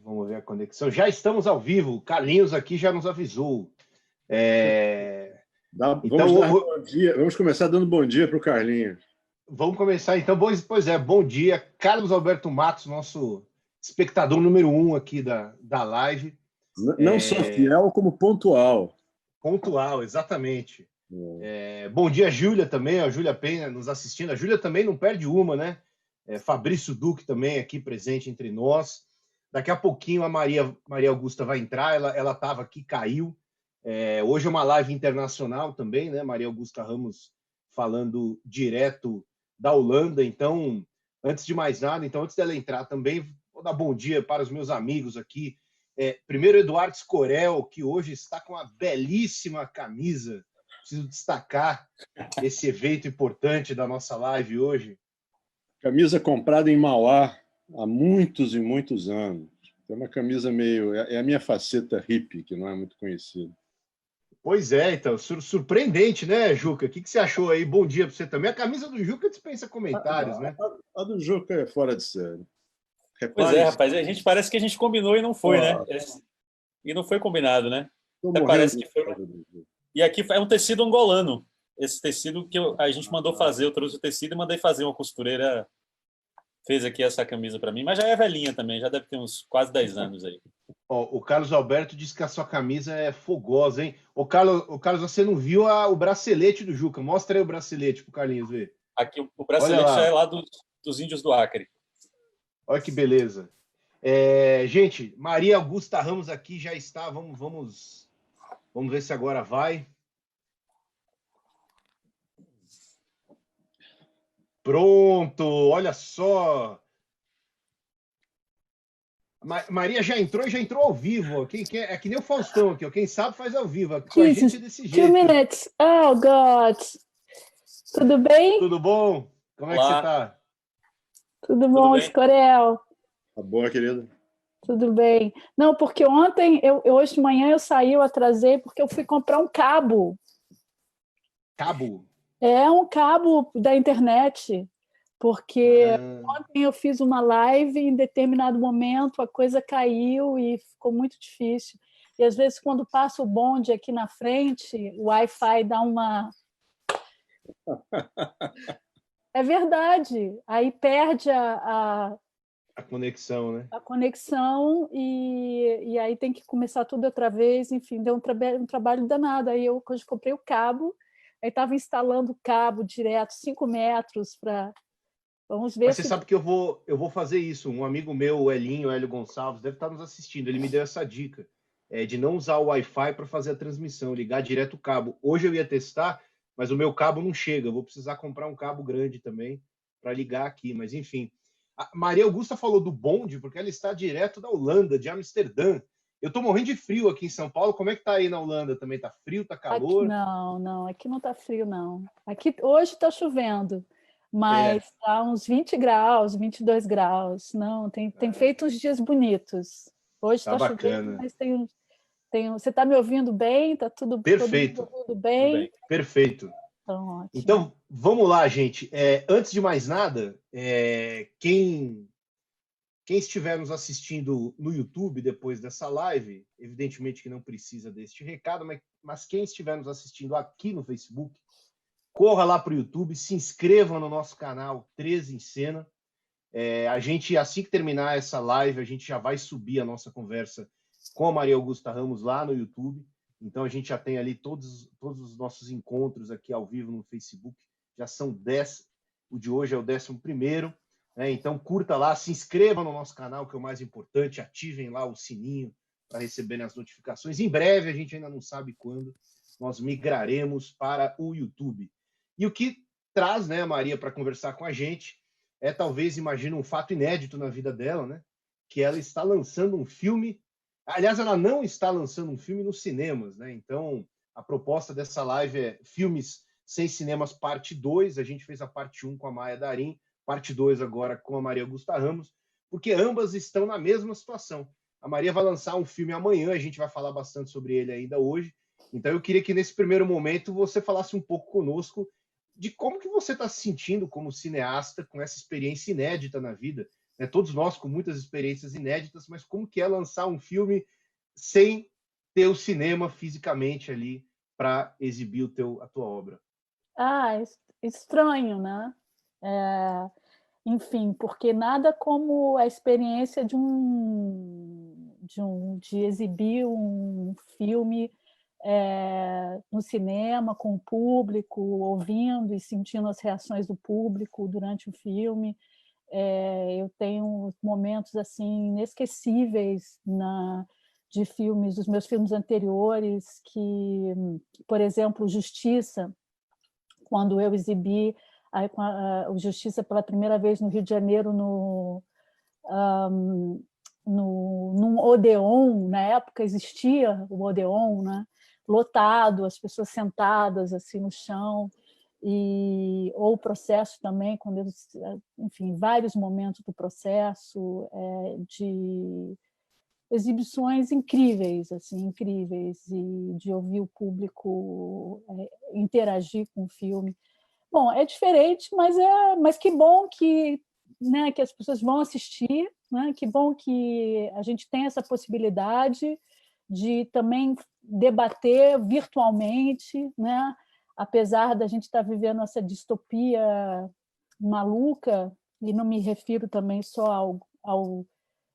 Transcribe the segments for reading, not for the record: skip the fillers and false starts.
Vamos ver a conexão. Já estamos ao vivo. O Carlinhos aqui já nos avisou. Vamos dar bom dia. Vamos começar dando bom dia para o Carlinhos. Vamos começar então. Pois é, bom dia. Carlos Alberto Matos, nosso espectador número 1 aqui da live. Não só fiel, como pontual. Pontual, exatamente. Bom dia, Júlia também, a Júlia Penha nos assistindo. A Júlia também não perde uma, né? Fabrício Duque também aqui presente entre nós. Daqui a pouquinho a Maria Augusta vai entrar, ela estava aqui, caiu. Hoje é uma live internacional também, né? Maria Augusta Ramos falando direto da Holanda. Então, antes de mais nada, antes dela entrar também, vou dar bom dia para os meus amigos aqui. Primeiro, Eduardo Scorel, que hoje está com uma belíssima camisa. Preciso destacar esse evento importante da nossa live hoje. Camisa comprada em Mauá há muitos e muitos anos. É uma camisa meio... É a minha faceta hippie, que não é muito conhecida. Pois é, então, surpreendente, né, Juca? O que você achou aí? Bom dia para você também. A camisa do Juca dispensa comentários, né? A do Juca é fora de série. Pois é, rapaz, parece que a gente combinou e não foi, né? E não foi combinado, né? Até parece que foi. E aqui é um tecido angolano. Esse tecido que a gente mandou fazer, eu trouxe o tecido e mandei fazer. Uma costureira fez aqui essa camisa para mim, mas já é velhinha também, já deve ter uns quase 10 anos aí. O Carlos Alberto disse que a sua camisa é fogosa, hein? O Carlos, você não viu o bracelete do Juca? Mostra aí o bracelete pro Carlinhos ver. Aqui o bracelete já é lá dos índios do Acre. Olha que beleza. Gente, Maria Augusta Ramos aqui já está. Vamos ver se agora vai. Pronto, olha só. Maria já entrou ao vivo. É que nem o Faustão aqui, ó. Quem sabe faz ao vivo. Com a gente é desse jeito. 2 minutes. Oh, God. Tudo bem? Tudo bom? Como é que você tá? Tudo bom, Scorel? Tá boa, querida. Tudo bem. Não, porque ontem, hoje de manhã eu saí, eu atrasei, porque eu fui comprar um cabo. Cabo? É um cabo da internet, porque ontem eu fiz uma live e em determinado momento a coisa caiu e ficou muito difícil. E às vezes quando passa o bonde aqui na frente, o Wi-Fi dá uma... É verdade. Aí perde a conexão, né? A conexão e aí tem que começar tudo outra vez. Enfim, deu um trabalho danado. Aí eu comprei o cabo, aí estava instalando o cabo direto, 5 metros para... Vamos ver. Mas você sabe que eu vou fazer isso. Um amigo meu, o Hélio Gonçalves, deve estar nos assistindo. Ele me deu essa dica de não usar o Wi-Fi para fazer a transmissão, ligar direto o cabo. Hoje eu ia testar, mas o meu cabo não chega. Eu vou precisar comprar um cabo grande também para ligar aqui. Mas, enfim. A Maria Augusta falou do bonde, porque ela está direto da Holanda, de Amsterdã. Eu estou morrendo de frio aqui em São Paulo. Como é que está aí na Holanda também? Está frio, está calor? Aqui, não. Aqui não está frio, não. Aqui hoje está chovendo, mas está uns 20 graus, 22 graus. Não, tem feito uns dias bonitos. Hoje está chovendo, mas tem... Você está me ouvindo bem? Está tudo perfeito? Tudo bem? Perfeito. Então, vamos lá, gente. Antes de mais nada, quem estiver nos assistindo no YouTube depois dessa live, evidentemente que não precisa deste recado, mas quem estiver nos assistindo aqui no Facebook, corra lá para o YouTube, se inscreva no nosso canal 13 em Cena. A gente, assim que terminar essa live, a gente já vai subir a nossa conversa com a Maria Augusta Ramos lá no YouTube. Então, a gente já tem ali todos os nossos encontros aqui ao vivo no Facebook. Já são 10. O de hoje é o 11º. Né? Então, curta lá, se inscreva no nosso canal, que é o mais importante. Ativem lá o sininho para receberem as notificações. Em breve, a gente ainda não sabe quando, nós migraremos para o YouTube. E o que traz, né, a Maria para conversar com a gente talvez, imagina, um fato inédito na vida dela, né? Que ela está lançando um filme. Aliás, ela não está lançando um filme nos cinemas, né? Então, a proposta dessa live é Filmes Sem Cinemas, parte 2. A gente fez a parte 1 com a Maia Darim, parte 2 agora com a Maria Augusta Ramos, porque ambas estão na mesma situação. A Maria vai lançar um filme amanhã, a gente vai falar bastante sobre ele ainda hoje. Então, eu queria que, nesse primeiro momento, você falasse um pouco conosco de como que você está se sentindo como cineasta com essa experiência inédita na vida né? Todos nós com muitas experiências inéditas, mas como que é lançar um filme sem ter o cinema fisicamente ali para exibir a tua obra? Estranho, né? Enfim, porque nada como a experiência de exibir um filme no cinema, com o público, ouvindo e sentindo as reações do público durante o filme. Eu tenho momentos assim inesquecíveis de filmes, dos meus filmes anteriores, que, por exemplo, Justiça, quando eu exibi o Justiça pela primeira vez no Rio de Janeiro, num Odeon. Na época existia o Odeon, né? Lotado, as pessoas sentadas assim no chão, ou o processo também, quando enfim, vários momentos do processo, de exibições incríveis, assim, incríveis, e de ouvir o público interagir com o filme. Bom, é diferente, mas que bom que, né, que as pessoas vão assistir, né? Que bom que a gente tem essa possibilidade de também debater virtualmente, né? Apesar da gente estar vivendo essa distopia maluca, e não me refiro também só ao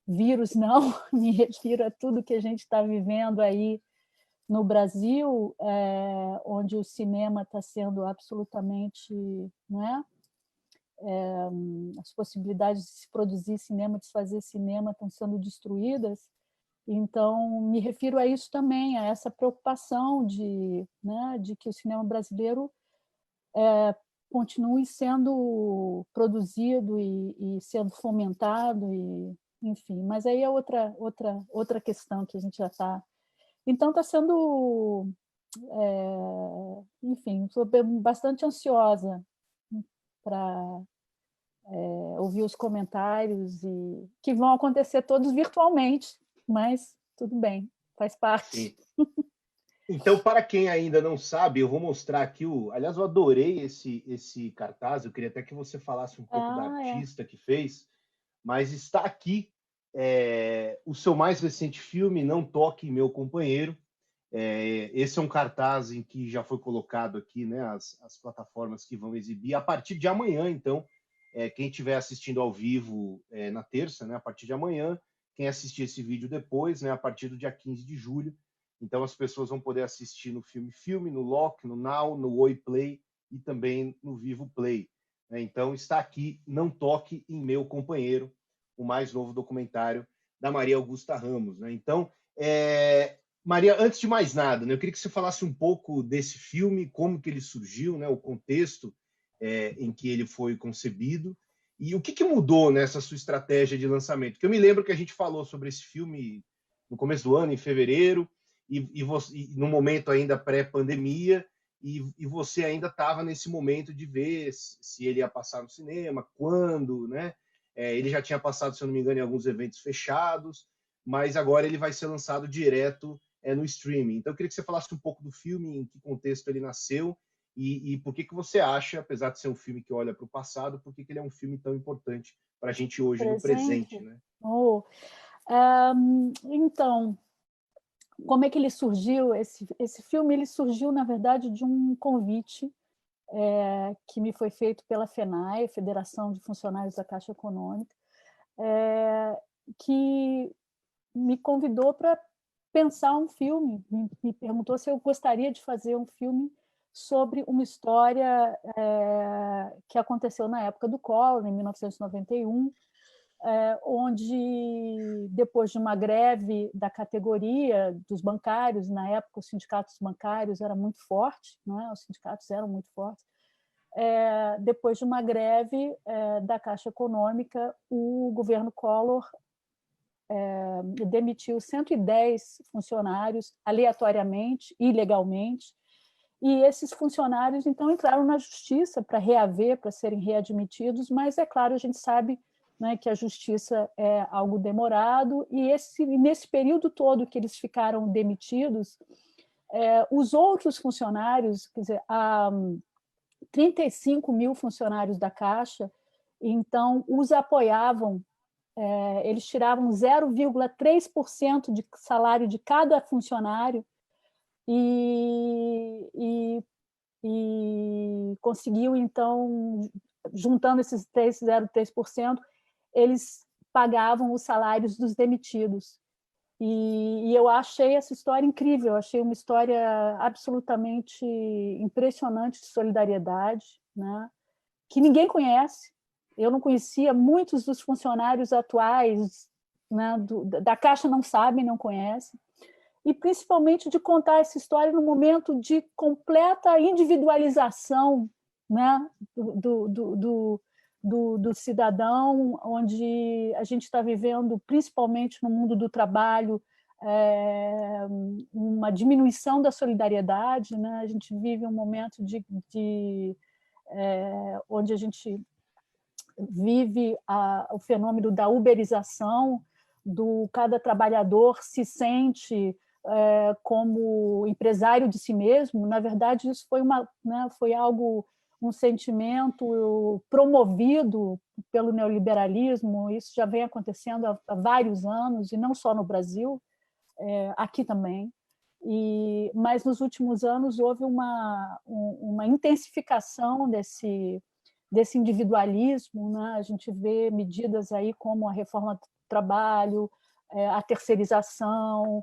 vírus, não, me refiro a tudo que a gente está vivendo aí no Brasil, onde o cinema está sendo absolutamente, né? As possibilidades de se produzir cinema, de se fazer cinema, estão sendo destruídas. Então, me refiro a isso também, a essa preocupação né, de que o cinema brasileiro continue sendo produzido e sendo fomentado, enfim. Mas aí é outra questão que a gente já está... Então, está sendo... enfim, estou bastante ansiosa para ouvir os comentários, e que vão acontecer todos virtualmente, mas tudo bem, faz parte. Sim. Então, para quem ainda não sabe, eu vou mostrar aqui aliás, eu adorei esse cartaz, eu queria até que você falasse um pouco da artista que fez, mas está aqui o seu mais recente filme, Não Toque Meu Companheiro. Esse é um cartaz em que já foi colocado aqui, né, as plataformas que vão exibir a partir de amanhã. Então, quem estiver assistindo ao vivo na terça, né, a partir de amanhã, quem assistir esse vídeo depois, né, a partir do dia 15 de julho, então as pessoas vão poder assistir no Filme, no Lock, no Now, no Oi Play e também no Vivo Play. Então está aqui Não Toque em Meu Companheiro, o mais novo documentário da Maria Augusta Ramos. Então, Maria, antes de mais nada, né, eu queria que você falasse um pouco desse filme, como que ele surgiu, né, o contexto em que ele foi concebido, e o que mudou nessa sua estratégia de lançamento. Porque eu me lembro que a gente falou sobre esse filme no começo do ano, em fevereiro, e no momento ainda pré-pandemia, e você ainda estava nesse momento de ver se ele ia passar no cinema, quando, né? Ele já tinha passado, se eu não me engano, em alguns eventos fechados, mas agora ele vai ser lançado direto no streaming. Então, eu queria que você falasse um pouco do filme, em que contexto ele nasceu, e por que você acha, apesar de ser um filme que olha para o passado, por que ele é um filme tão importante para a gente hoje, no presente, né? Então, como é que ele surgiu? Esse filme ele surgiu, na verdade, de um convite que me foi feito pela FENAI, Federação de Funcionários da Caixa Econômica, que me convidou para pensar um filme, me perguntou se eu gostaria de fazer um filme sobre uma história que aconteceu na época do Collor, em 1991, onde, depois de uma greve da categoria dos bancários, na época os sindicatos bancários eram muito fortes, né? Os sindicatos eram muito fortes, depois de uma greve da Caixa Econômica, o governo Collor demitiu 110 funcionários aleatoriamente, ilegalmente, e esses funcionários, então, entraram na justiça para reaver, para serem readmitidos, mas, é claro, a gente sabe, né, que a justiça é algo demorado, e nesse período todo que eles ficaram demitidos, os outros funcionários, quer dizer, 35 mil funcionários da Caixa, então, os apoiavam eles tiravam 0,3% de salário de cada funcionário e conseguiu, então, juntando esses 0,3%, eles pagavam os salários dos demitidos. E eu achei essa história incrível, eu achei uma história absolutamente impressionante de solidariedade, né? Que ninguém conhece. Eu não conhecia, muitos dos funcionários atuais, né, da Caixa não sabem, não conhecem, e principalmente de contar essa história no momento de completa individualização, né, do cidadão, onde a gente está vivendo, principalmente no mundo do trabalho, uma diminuição da solidariedade, né? A gente vive um momento onde a gente vive o fenômeno da uberização, cada trabalhador se sente como empresário de si mesmo. Na verdade, isso foi algo, um sentimento promovido pelo neoliberalismo. Isso já vem acontecendo há vários anos, e não só no Brasil, aqui também. Mas nos últimos anos houve uma intensificação desse individualismo, né? A gente vê medidas aí como a reforma do trabalho, a terceirização,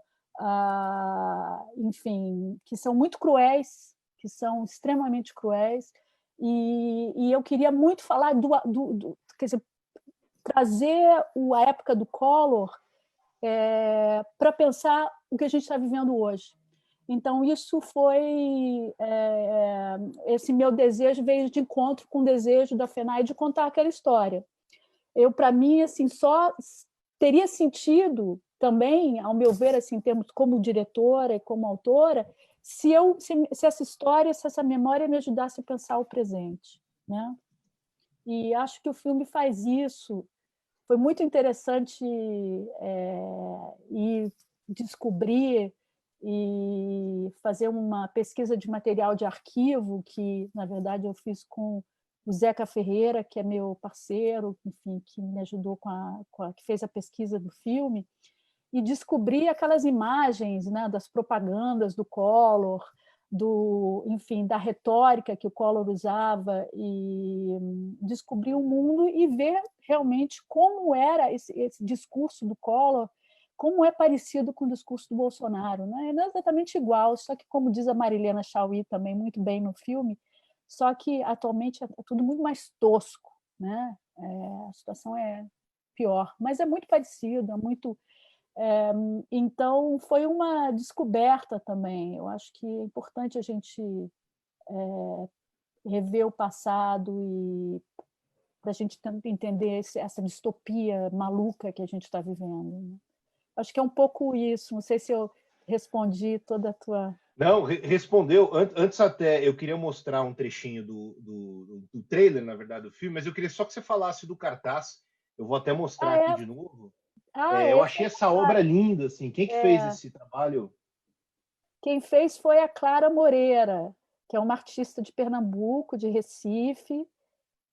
enfim, que são muito cruéis, que são extremamente cruéis, e eu queria muito falar quer dizer, trazer a época do Collor para pensar o que a gente está vivendo hoje. Então, isso foi... esse meu desejo veio de encontro com o desejo da FENAI de contar aquela história. Para mim, assim, só teria sentido também, ao meu ver, assim, em termos como diretora e como autora, se essa história, se essa memória me ajudasse a pensar o presente, né? E acho que o filme faz isso. Foi muito interessante ir descobrir e fazer uma pesquisa de material de arquivo, que, na verdade, eu fiz com o Zeca Ferreira, que é meu parceiro, enfim, que me ajudou que fez a pesquisa do filme, e descobri aquelas imagens, né, das propagandas do Collor, enfim, da retórica que o Collor usava, e descobrir o mundo e ver realmente como era esse discurso do Collor, como é parecido com o discurso do Bolsonaro, né? Não é exatamente igual, só que, como diz a Marilena Chauí também muito bem no filme, só que atualmente é tudo muito mais tosco, né? A situação é pior, mas é muito parecido, é muito... então, foi uma descoberta também. Eu acho que é importante a gente rever o passado e para a gente entender essa distopia maluca que a gente está vivendo, né? Acho que é um pouco isso. Não sei se eu respondi toda a tua... Não, respondeu. Antes até, eu queria mostrar um trechinho do trailer, na verdade, do filme, mas eu queria só que você falasse do cartaz. Eu vou até mostrar aqui de novo. Eu achei essa obra linda, assim. Quem que fez esse trabalho? Quem fez foi a Clara Moreira, que é uma artista de Pernambuco, de Recife,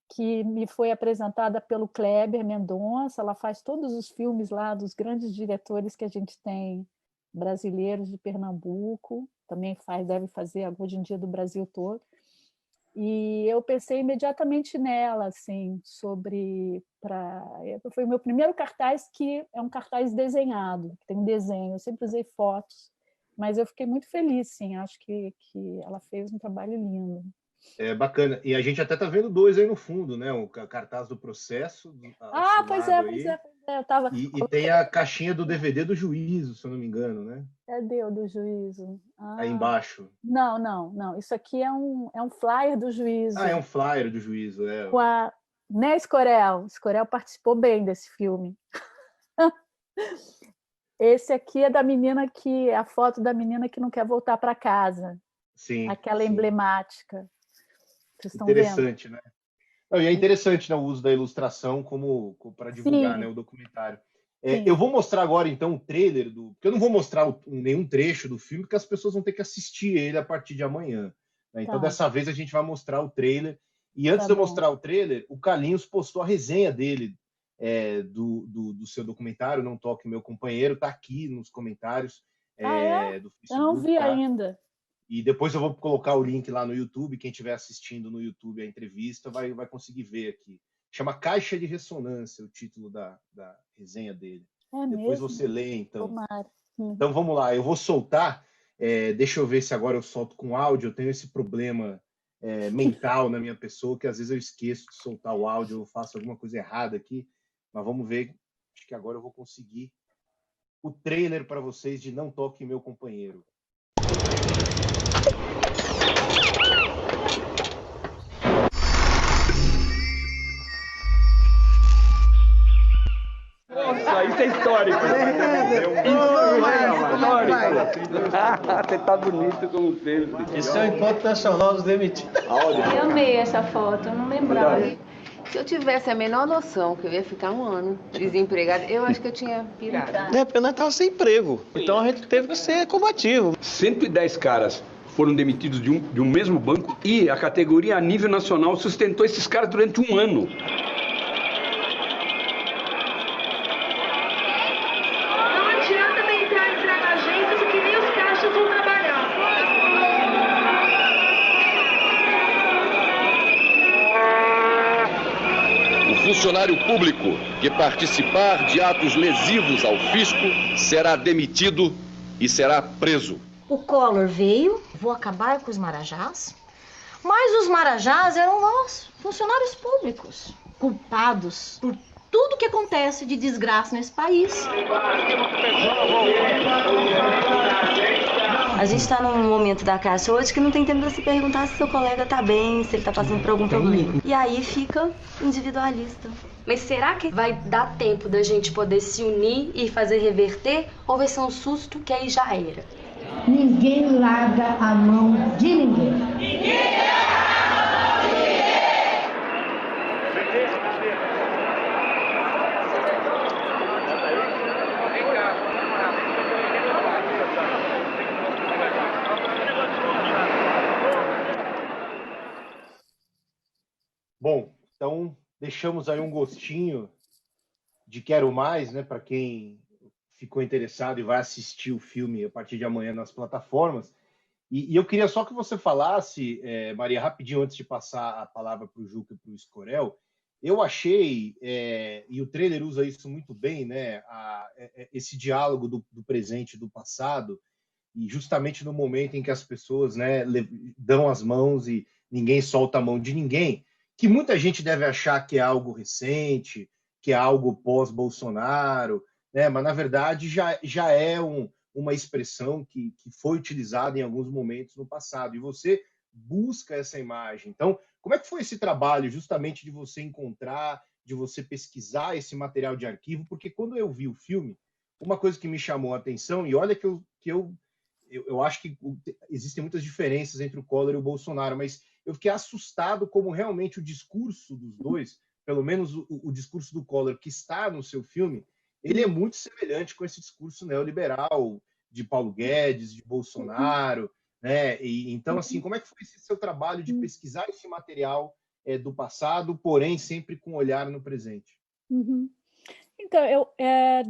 que me foi apresentada pelo Kleber Mendonça. Ela faz todos os filmes lá dos grandes diretores que a gente tem brasileiros de Pernambuco, também deve fazer hoje em dia do Brasil todo. E eu pensei imediatamente nela, assim, foi o meu primeiro cartaz, que é um cartaz desenhado, que tem um desenho. Eu sempre usei fotos, mas eu fiquei muito feliz, sim. Acho que ela fez um trabalho lindo. É bacana. E a gente até tá vendo dois aí no fundo, né? O cartaz do Processo. Pois é. Eu tava... E tem a caixinha do DVD do Juízo, se eu não me engano, né? Cadê o do Juízo? Aí embaixo. Não. Isso aqui é um flyer do Juízo. É um flyer do Juízo, é. Com a... Né, Escorel? Escorel participou bem desse filme. Esse aqui é a foto da menina que não quer voltar para casa. Sim. Aquela emblemática. Vocês estão interessante, vendo? Né? Não, e é interessante, né, o uso da ilustração para divulgar, né, o documentário. Eu vou mostrar agora, então, o trailer porque eu não vou mostrar nenhum trecho do filme, porque as pessoas vão ter que assistir ele a partir de amanhã. Né? Então, dessa vez, a gente vai mostrar o trailer. E antes de eu mostrar o trailer, o Carlinhos postou a resenha dele do seu documentário, Não Toque Meu Companheiro, está aqui nos comentários do Facebook. Eu não vi tá? ainda. E depois eu vou colocar o link lá no YouTube. Quem estiver assistindo no YouTube a entrevista vai conseguir ver aqui. Chama Caixa de Ressonância, o título da resenha dele. Depois mesmo? você lê, então. Tomara. Então vamos lá, eu vou soltar. Deixa eu ver se agora eu solto com áudio. Eu tenho esse problema mental na minha pessoa, que às vezes eu esqueço de soltar o áudio, eu faço alguma coisa errada aqui. Mas vamos ver. Acho que agora eu vou conseguir o trailer para vocês de Não Toque Meu Companheiro. Nossa, isso é histórico. Você tá bonito como sempre. Esse é o Encontro Nacional dos Demitidos. Eu amei essa foto, eu não lembrava. Se eu tivesse a menor noção que eu ia ficar um ano desempregada, eu acho que eu tinha pirado. Porque nós estávamos sem emprego. Então a gente teve que ser combativo. 110 caras foram demitidos de um mesmo banco e a categoria a nível nacional sustentou esses caras durante um ano. Não adianta tentar entrar na agência que nem os caixas vão trabalhar. O funcionário público que participar de atos lesivos ao fisco será demitido e será preso. O Collor veio, vou acabar com os marajás, mas os marajás eram nós, funcionários públicos, culpados por tudo que acontece de desgraça nesse país. A gente está num momento da Caixa hoje que não tem tempo para se perguntar se seu colega está bem, se ele está passando por algum problema. E aí fica individualista. Mas será que vai dar tempo da gente poder se unir e fazer reverter? Ou vai ser um susto que aí já era? Ninguém larga a mão de ninguém. Bom, então deixamos aí um gostinho de Quero Mais, né, para quem ficou interessado e vai assistir o filme a partir de amanhã nas plataformas. E eu queria só que você falasse, Maria, rapidinho, antes de passar a palavra para o Juca e para o Escorel, eu achei, e o trailer usa isso muito bem, né, esse diálogo do presente e do passado, e justamente no momento em que as pessoas, né, dão as mãos e ninguém solta a mão de ninguém, que muita gente deve achar que é algo recente, que é algo pós-Bolsonaro, né? Mas, na verdade, já é uma expressão que foi utilizada em alguns momentos no passado. E você busca essa imagem. Então, como é que foi esse trabalho justamente de você encontrar, de você pesquisar esse material de arquivo? Porque quando eu vi o filme, uma coisa que me chamou a atenção, e olha que eu acho que existem muitas diferenças entre o Collor e o Bolsonaro, mas eu fiquei assustado como realmente o discurso dos dois, pelo menos o discurso do Collor que está no seu filme, ele é muito semelhante com esse discurso neoliberal de Paulo Guedes, de Bolsonaro, né? E, então, assim, como é que foi esse seu trabalho de pesquisar esse material do passado, porém sempre com olhar no presente? Uhum. Então,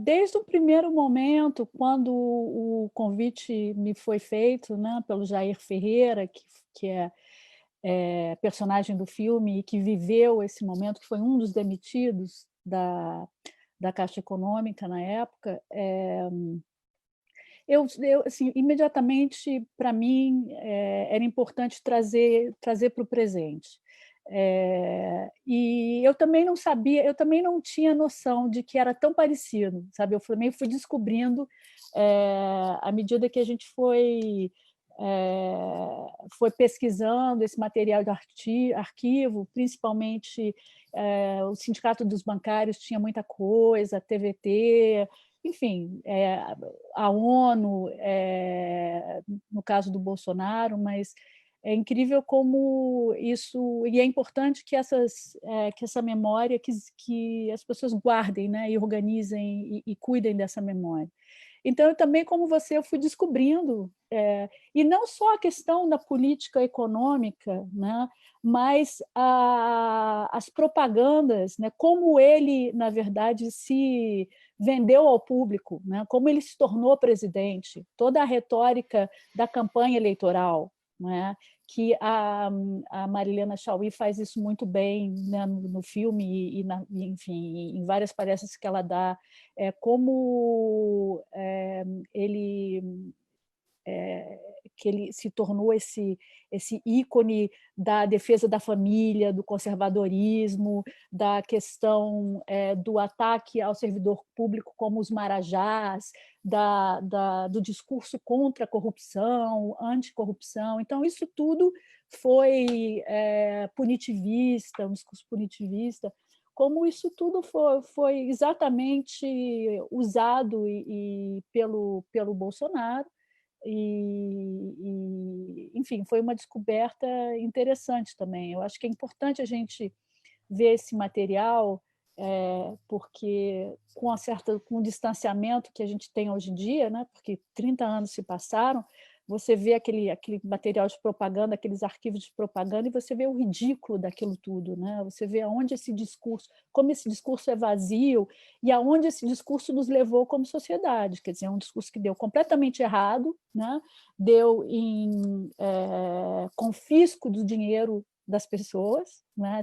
desde o primeiro momento, quando o convite me foi feito, né, pelo Jair Ferreira, que é personagem do filme e que viveu esse momento, que foi um dos demitidos da Caixa Econômica na época, assim, imediatamente, para mim, era importante trazer para o presente. E eu também não sabia, eu também não tinha noção de que era tão parecido, sabe? Eu também fui descobrindo à medida que a gente foi pesquisando esse material de arquivo, principalmente o Sindicato dos Bancários tinha muita coisa, a TVT, enfim, a ONU, no caso do Bolsonaro, mas É incrível como isso... E é importante que essa memória, que as pessoas guardem, né, e organizem e cuidem dessa memória. Então, eu também, como você, eu fui descobrindo, e não só a questão da política econômica, né, mas as propagandas, né, como ele, na verdade, se vendeu ao público, né, como ele se tornou presidente, toda a retórica da campanha eleitoral, né, que a Marilena Chaui faz isso muito bem, né, no filme enfim, em várias palestras que ela dá, como que ele se tornou esse ícone da defesa da família, do conservadorismo, da questão do ataque ao servidor público como os marajás, do discurso contra a corrupção, anticorrupção. Então, isso tudo foi punitivista, um discurso punitivista, como isso tudo foi exatamente usado pelo Bolsonaro. Enfim, foi uma descoberta interessante também. Eu acho que é importante a gente ver esse material, porque com o distanciamento que a gente tem hoje em dia, né, porque 30 anos se passaram, você vê aquele material de propaganda, aqueles arquivos de propaganda, e você vê o ridículo daquilo tudo, né? Você vê aonde esse discurso, como esse discurso é vazio e aonde esse discurso nos levou como sociedade. Quer dizer, é um discurso que deu completamente errado, né? Deu em confisco do dinheiro das pessoas, né?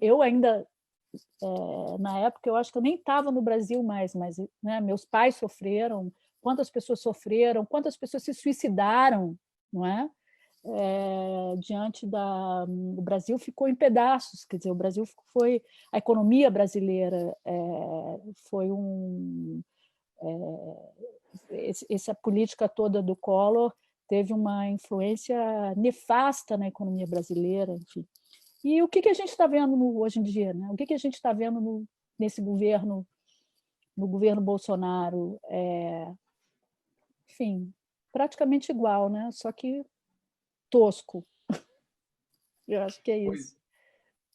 Eu ainda, na época, eu acho que eu nem estava no Brasil mais, mas, né, meus pais sofreram, quantas pessoas sofreram, quantas pessoas se suicidaram, não é? Diante o Brasil ficou em pedaços, quer dizer, o Brasil foi... A economia brasileira foi essa política toda do Collor teve uma influência nefasta na economia brasileira, enfim. E o que a gente está vendo hoje em dia, né? O que a gente está vendo nesse governo, no governo Bolsonaro? Enfim, praticamente igual, né? Só que tosco. Eu acho que é isso.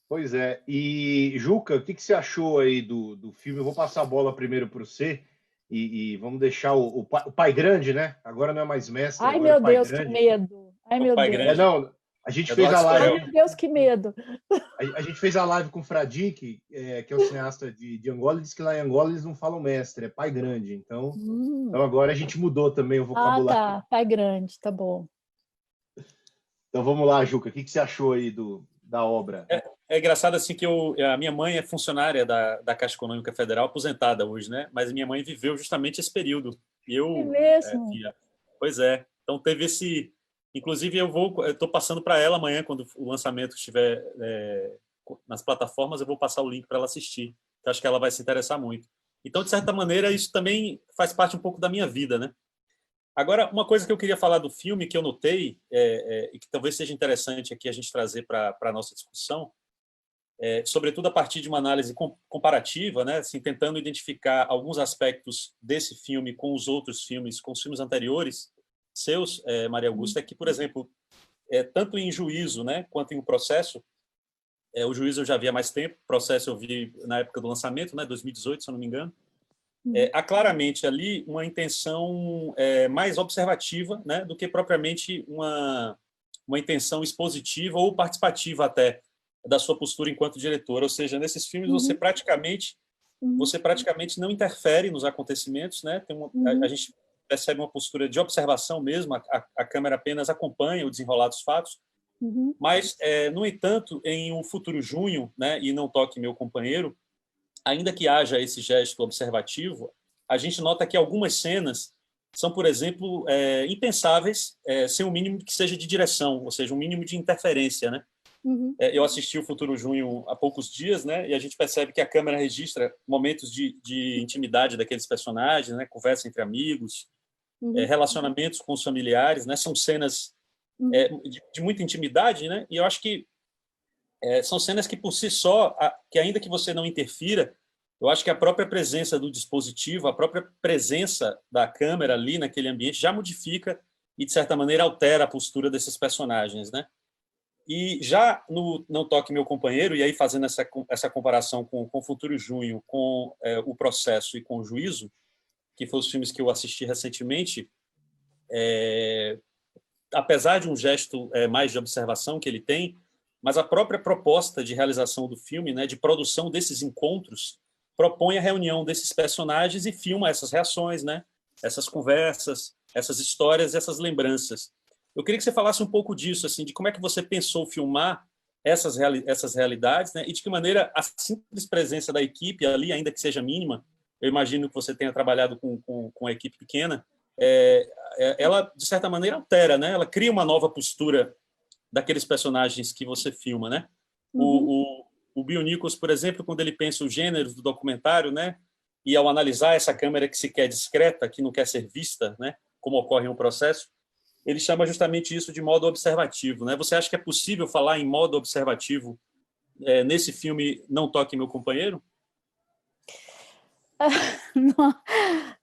Pois é. E, Juca, o que você achou aí do filme? Eu vou passar a bola primeiro para você e vamos deixar o pai grande, né? Agora não é mais mestre. Ai, meu Deus, que medo. Ai, meu Deus. Não, a gente fez a live... Ai, meu Deus, que medo. A gente fez a live com o Fradique, que é o cineasta de Angola, e disse que lá em Angola eles não falam mestre, é pai grande. Então agora a gente mudou também o vocabulário. Ah, tá, pai grande, tá bom. Então vamos lá, Juca, o que você achou aí da obra? É engraçado assim que a minha mãe é funcionária da Caixa Econômica Federal, aposentada hoje, né? Mas minha mãe viveu justamente esse período. É mesmo? Pois é. Então teve esse... Inclusive, eu estou passando para ela amanhã, quando o lançamento estiver nas plataformas, eu vou passar o link para ela assistir. Eu acho que ela vai se interessar muito. Então, de certa maneira, isso também faz parte um pouco da minha vida, né? Agora, uma coisa que eu queria falar do filme, que eu notei, e que talvez seja interessante aqui a gente trazer para a nossa discussão, sobretudo a partir de uma análise comparativa, né? Assim, tentando identificar alguns aspectos desse filme com os outros filmes, com os filmes anteriores, seus, Maria Augusta, é que, por exemplo, tanto em Juízo, né, quanto em O Processo, o Juízo eu já vi há mais tempo, o Processo eu vi na época do lançamento, né, 2018, se eu não me engano, há claramente ali uma intenção mais observativa, né, do que propriamente uma intenção expositiva ou participativa até da sua postura enquanto diretora, ou seja, nesses filmes você praticamente não interfere nos acontecimentos, né, a gente percebe uma postura de observação mesmo, a câmera apenas acompanha o desenrolar dos fatos, mas, no entanto, em O Futuro Junho, né, e Não Toque Meu Companheiro, ainda que haja esse gesto observativo, a gente nota que algumas cenas são, por exemplo, impensáveis sem um mínimo que seja de direção, ou seja, um mínimo de interferência, né? Eu assisti O Futuro Junho há poucos dias, né, e a gente percebe que a câmera registra momentos de intimidade daqueles personagens, né, conversa entre amigos, relacionamentos com os familiares, né, são cenas de muita intimidade, né, e eu acho que são cenas que, por si só, que ainda que você não interfira, eu acho que a própria presença do dispositivo, a própria presença da câmera ali naquele ambiente já modifica e, de certa maneira, altera a postura desses personagens, né? E já no Não Toque Meu Companheiro, e aí fazendo essa comparação com Futuro Junho, com O Processo e com O Juízo, que foram os filmes que eu assisti recentemente, apesar de um gesto mais de observação que ele tem, mas a própria proposta de realização do filme, né, de produção desses encontros, propõe a reunião desses personagens e filma essas reações, né, essas conversas, essas histórias, essas lembranças. Eu queria que você falasse um pouco disso, assim, de como é que você pensou filmar essas realidades, né? E de que maneira a simples presença da equipe ali, ainda que seja mínima, eu imagino que você tenha trabalhado com uma equipe pequena, ela, de certa maneira, altera, né? Ela cria uma nova postura daqueles personagens que você filma, né? O Bill Nichols, por exemplo, quando ele pensa os gêneros do documentário, né? E ao analisar essa câmera que se quer discreta, que não quer ser vista, né? Como ocorre em um processo, ele chama justamente isso de modo observativo, né? Você acha que é possível falar em modo observativo nesse filme Não Toque Meu Companheiro?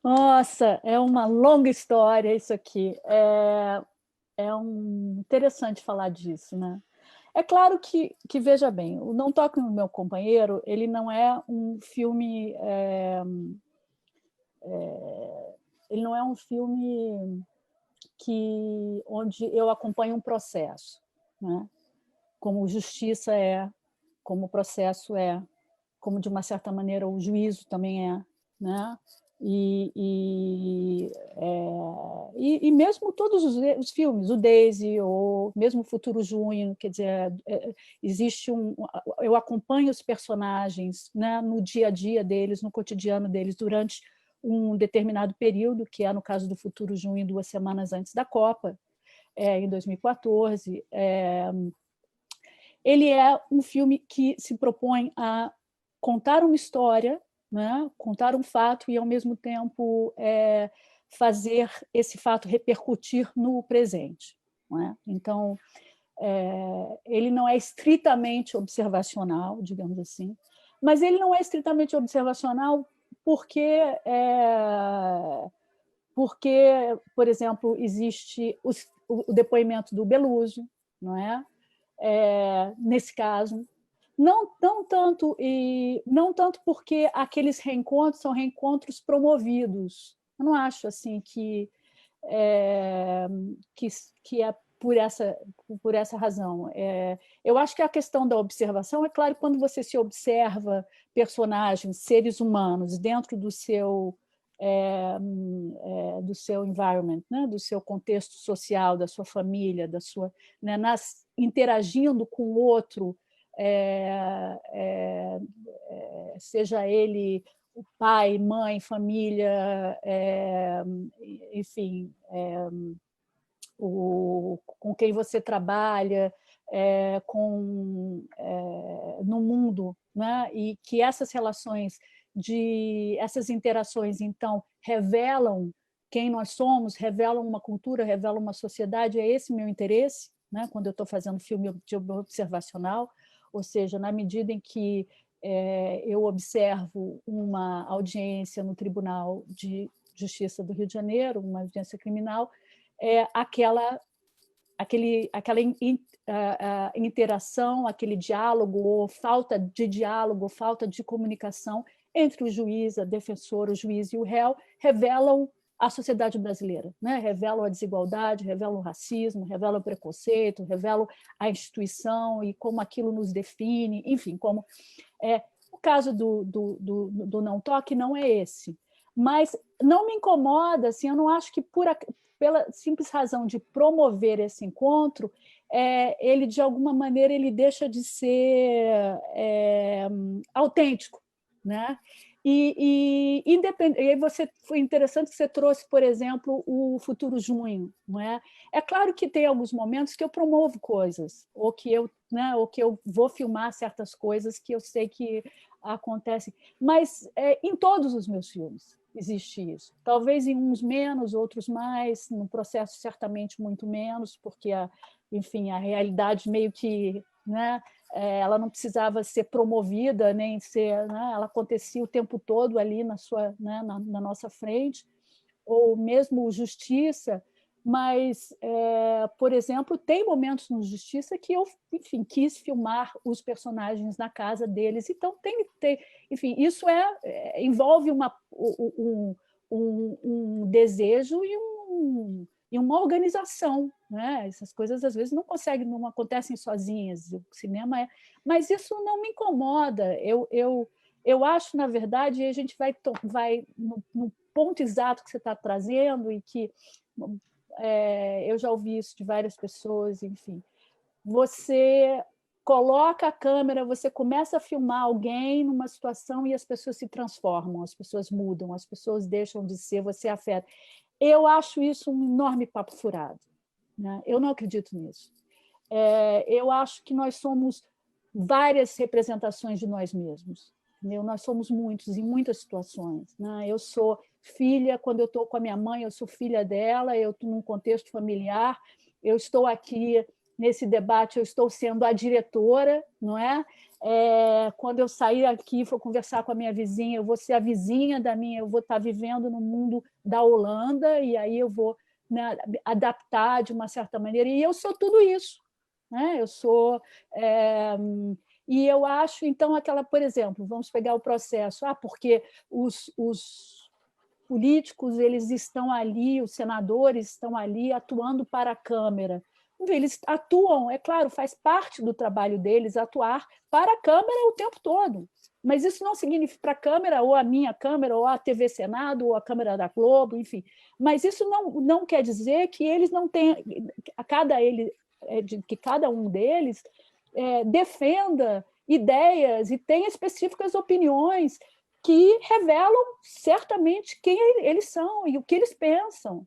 Nossa, é uma longa história isso aqui. Interessante falar disso, né? É claro que veja bem, o Não Toque no Meu Companheiro, ele não é um filme... ele não é um filme onde eu acompanho um processo, né? Como justiça como o processo como, de uma certa maneira, o juízo também né? E mesmo todos os filmes, o Daisy, ou mesmo Futuro Junho, quer dizer, existe eu acompanho os personagens, né, no dia a dia deles, no cotidiano deles, durante um determinado período, que no caso do Futuro Junho, 2 semanas antes da Copa, em 2014. Ele é um filme que se propõe a contar uma história, né? Contar um fato e, ao mesmo tempo, fazer esse fato repercutir no presente. Não é? Então, ele não é estritamente observacional, digamos assim, mas ele não é estritamente observacional porque, por exemplo, existe o depoimento do Beluso, não é? Nesse caso, não tanto porque aqueles reencontros são reencontros promovidos. Eu não acho assim que é por essa razão. Eu acho que a questão da observação, é claro, quando você se observa personagens, seres humanos, dentro do seu environment, né? Do seu contexto social, da sua família, né? Interagindo com o outro, seja ele o pai, mãe, família, enfim, com quem você trabalha, no mundo, né? E que essas relações, essas interações, então, revelam quem nós somos, revelam uma cultura, revelam uma sociedade. É esse meu interesse, né? Quando eu estou fazendo filme observacional, ou seja, na medida em que eu observo uma audiência no Tribunal de Justiça do Rio de Janeiro, uma audiência criminal, aquela interação, aquele diálogo, ou falta de diálogo, ou falta de comunicação entre o juiz, a defensora, o juiz e o réu, revelam a sociedade brasileira, né? Revelam a desigualdade, revelam o racismo, revelam o preconceito, revelam a instituição e como aquilo nos define, enfim, como o caso do Não Toque não é esse, mas não me incomoda, assim, eu não acho que pela simples razão de promover esse encontro, ele, de alguma maneira, ele deixa de ser autêntico, né? E foi interessante que você trouxe, por exemplo, o Futuro Junho, não é? É claro que tem alguns momentos que eu promovo coisas, ou que eu vou filmar certas coisas que eu sei que acontecem, mas em todos os meus filmes existe isso. Talvez em uns menos, outros mais, no processo certamente muito menos, porque enfim, a realidade meio que, né, ela não precisava ser promovida, nem ser, né, ela acontecia o tempo todo ali na nossa frente. Ou mesmo Justiça, Mas, por exemplo, tem momentos no Justiça que eu, enfim, quis filmar os personagens na casa deles. Então, enfim, isso envolve um desejo e uma organização, né? Essas coisas, às vezes, não acontecem sozinhas. O cinema Mas isso não me incomoda. Eu acho, na verdade, a gente vai no ponto exato que você está trazendo e que... eu já ouvi isso de várias pessoas, enfim. Você coloca a câmera, você começa a filmar alguém numa situação e as pessoas se transformam, as pessoas mudam, as pessoas deixam de ser, você afeta. Eu acho isso um enorme papo furado, né? Eu não acredito nisso. Eu acho que nós somos várias representações de nós mesmos. Nós somos muitos, em muitas situações, né? Eu sou filha, quando eu estou com a minha mãe, eu sou filha dela, eu estou num contexto familiar, eu estou aqui nesse debate, eu estou sendo a diretora, não é? Quando eu sair aqui e for conversar com a minha vizinha, eu vou ser a vizinha eu vou estar vivendo no mundo da Holanda, e aí eu vou, né, adaptar de uma certa maneira, e eu sou tudo isso, né? Eu sou... E eu acho, então, por exemplo, vamos pegar o processo, porque os políticos eles estão ali, os senadores estão ali atuando para a Câmara. Eles atuam, é claro, faz parte do trabalho deles atuar para a Câmara o tempo todo, mas isso não significa para a Câmara, ou a minha Câmara, ou a TV Senado, ou a Câmara da Globo, enfim. Mas isso não quer dizer que eles não tenham, que cada um deles defenda ideias e tenha específicas opiniões que revelam certamente quem eles são e o que eles pensam.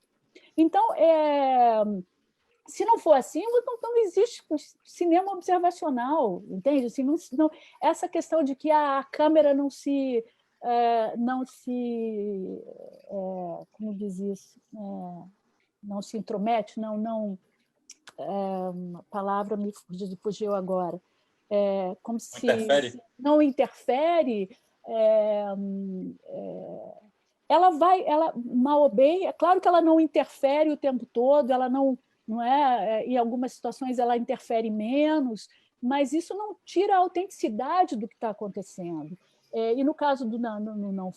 Então, se não for assim, não existe cinema observacional, entende? Assim, essa questão de que a câmera não se como diz isso? Não se intromete, a palavra me fugiu agora. Como se não interfere, mal ou bem, é claro que ela não interfere o tempo todo, ela não é, em algumas situações ela interfere menos, mas isso não tira a autenticidade do que está acontecendo. E no caso do não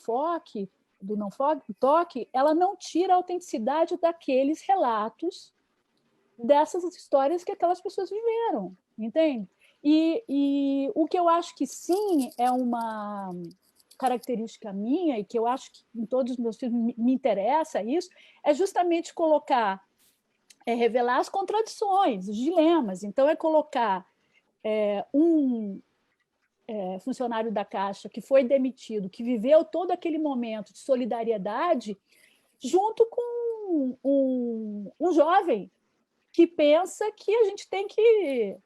toque, ela não tira a autenticidade daqueles relatos, dessas histórias que aquelas pessoas viveram, entende? E o que eu acho que sim é uma característica minha, e que eu acho que em todos os meus filmes me interessa isso, é justamente revelar as contradições, os dilemas. Então, colocar um funcionário da Caixa que foi demitido, que viveu todo aquele momento de solidariedade, junto com um jovem que pensa que a gente tem que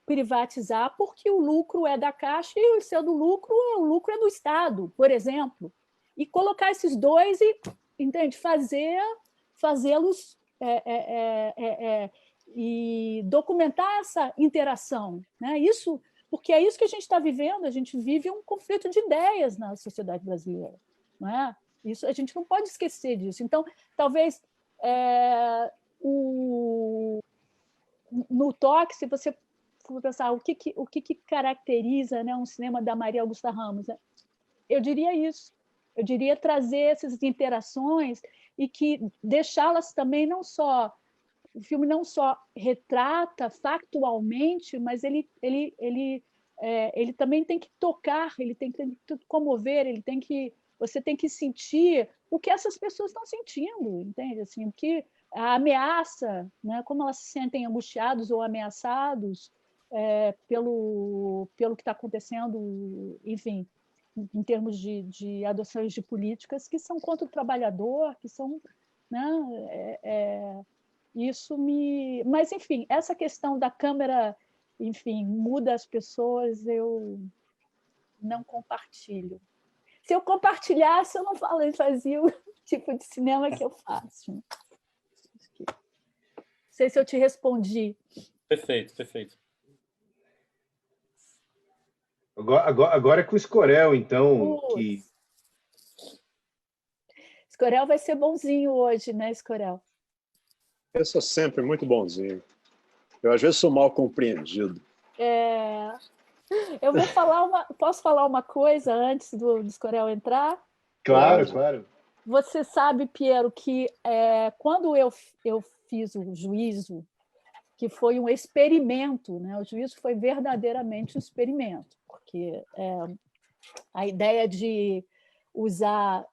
privatizar porque o lucro é da Caixa e o lucro é do Estado, por exemplo. E colocar esses dois entende? Fazê-los e documentar essa interação, né? Porque é isso que a gente está vivendo, a gente vive um conflito de ideias na sociedade brasileira, não é? Isso, a gente não pode esquecer disso. Então, talvez no toque, se você for pensar o que caracteriza, né, um cinema da Maria Augusta Ramos, né? Eu diria isso. Eu diria trazer essas interações e que deixá-las também o filme não só retrata factualmente, mas ele também tem que tocar, ele tem que comover, você tem que sentir o que essas pessoas estão sentindo, entende? Assim, a ameaça, né? Como elas se sentem angustiados ou ameaçados pelo que está acontecendo, enfim, em termos de adoções de políticas que são contra o trabalhador, que são, né? Mas, enfim, essa questão da câmera, enfim, muda as pessoas, eu não compartilho. Se eu compartilhasse, eu não fazia o tipo de cinema que eu faço. Não sei se eu te respondi. Perfeito. Agora é com o Escorel, então. Escorel vai ser bonzinho hoje, né, Escorel? Eu sou sempre muito bonzinho. Eu, às vezes, sou mal compreendido. Eu vou posso falar uma coisa antes do Escorel entrar? Claro, claro. Você sabe, Piero, que quando eu fiz o juízo, que foi um experimento, né? O juízo foi verdadeiramente um experimento, porque a ideia de usar,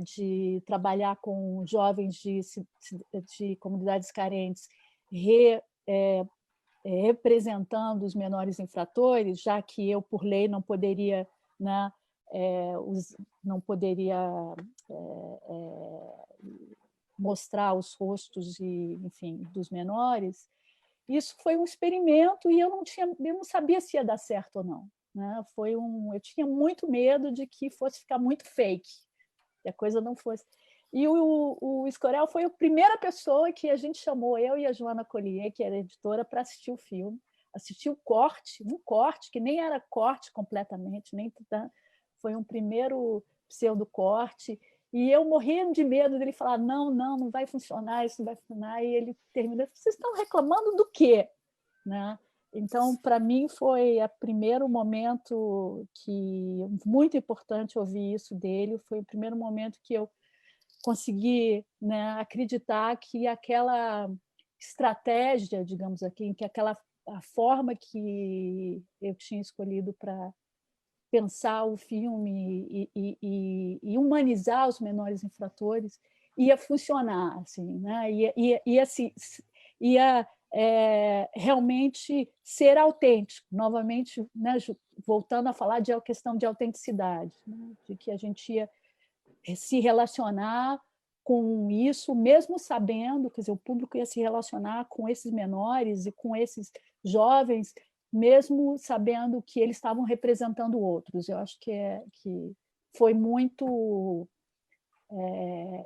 de trabalhar com jovens de comunidades carentes, representando os menores infratores, já que eu, por lei, não poderia, né, não poderia mostrar os rostos enfim, dos menores. Isso foi um experimento e eu não sabia se ia dar certo ou não, né? Eu tinha muito medo de que fosse ficar muito fake, que a coisa não fosse. E o Escorel foi a primeira pessoa que a gente chamou, eu e a Joana Collier, que era editora, para assistir o filme. Assistir um corte, que nem era corte completamente, foi um primeiro pseudo-corte. E eu morrendo de medo dele falar, não vai funcionar, isso não vai funcionar. E ele terminou, vocês estão reclamando do quê? Né? Então, para mim, foi o primeiro momento muito importante ouvir isso dele, foi o primeiro momento que eu consegui, né, acreditar que aquela estratégia, digamos aqui, que a forma que eu tinha escolhido para pensar o filme e humanizar os menores infratores ia funcionar, assim, né? Ia realmente ser autêntico, novamente, né, voltando a falar de a questão de autenticidade, né? De que a gente ia se relacionar com isso, mesmo sabendo, quer dizer, o público ia se relacionar com esses menores e com esses jovens, mesmo sabendo que eles estavam representando outros. Eu acho que foi muito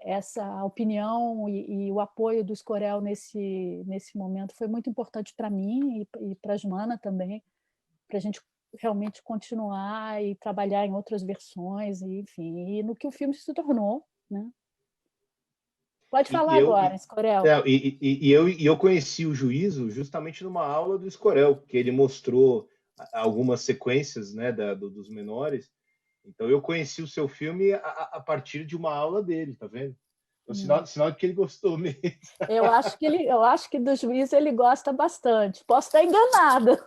essa opinião e o apoio do Escorel nesse momento foi muito importante para mim e para a Joana também, para a gente realmente continuar e trabalhar em outras versões, enfim, e no que o filme se tornou, né? Pode falar agora, Escorel. Eu conheci o Juízo justamente numa aula do Escorel, que ele mostrou algumas sequências, né, dos menores. Então eu conheci o seu filme a partir de uma aula dele, tá vendo? Então, sinal de que ele gostou mesmo. Eu acho que do Juízo ele gosta bastante. Posso estar enganada.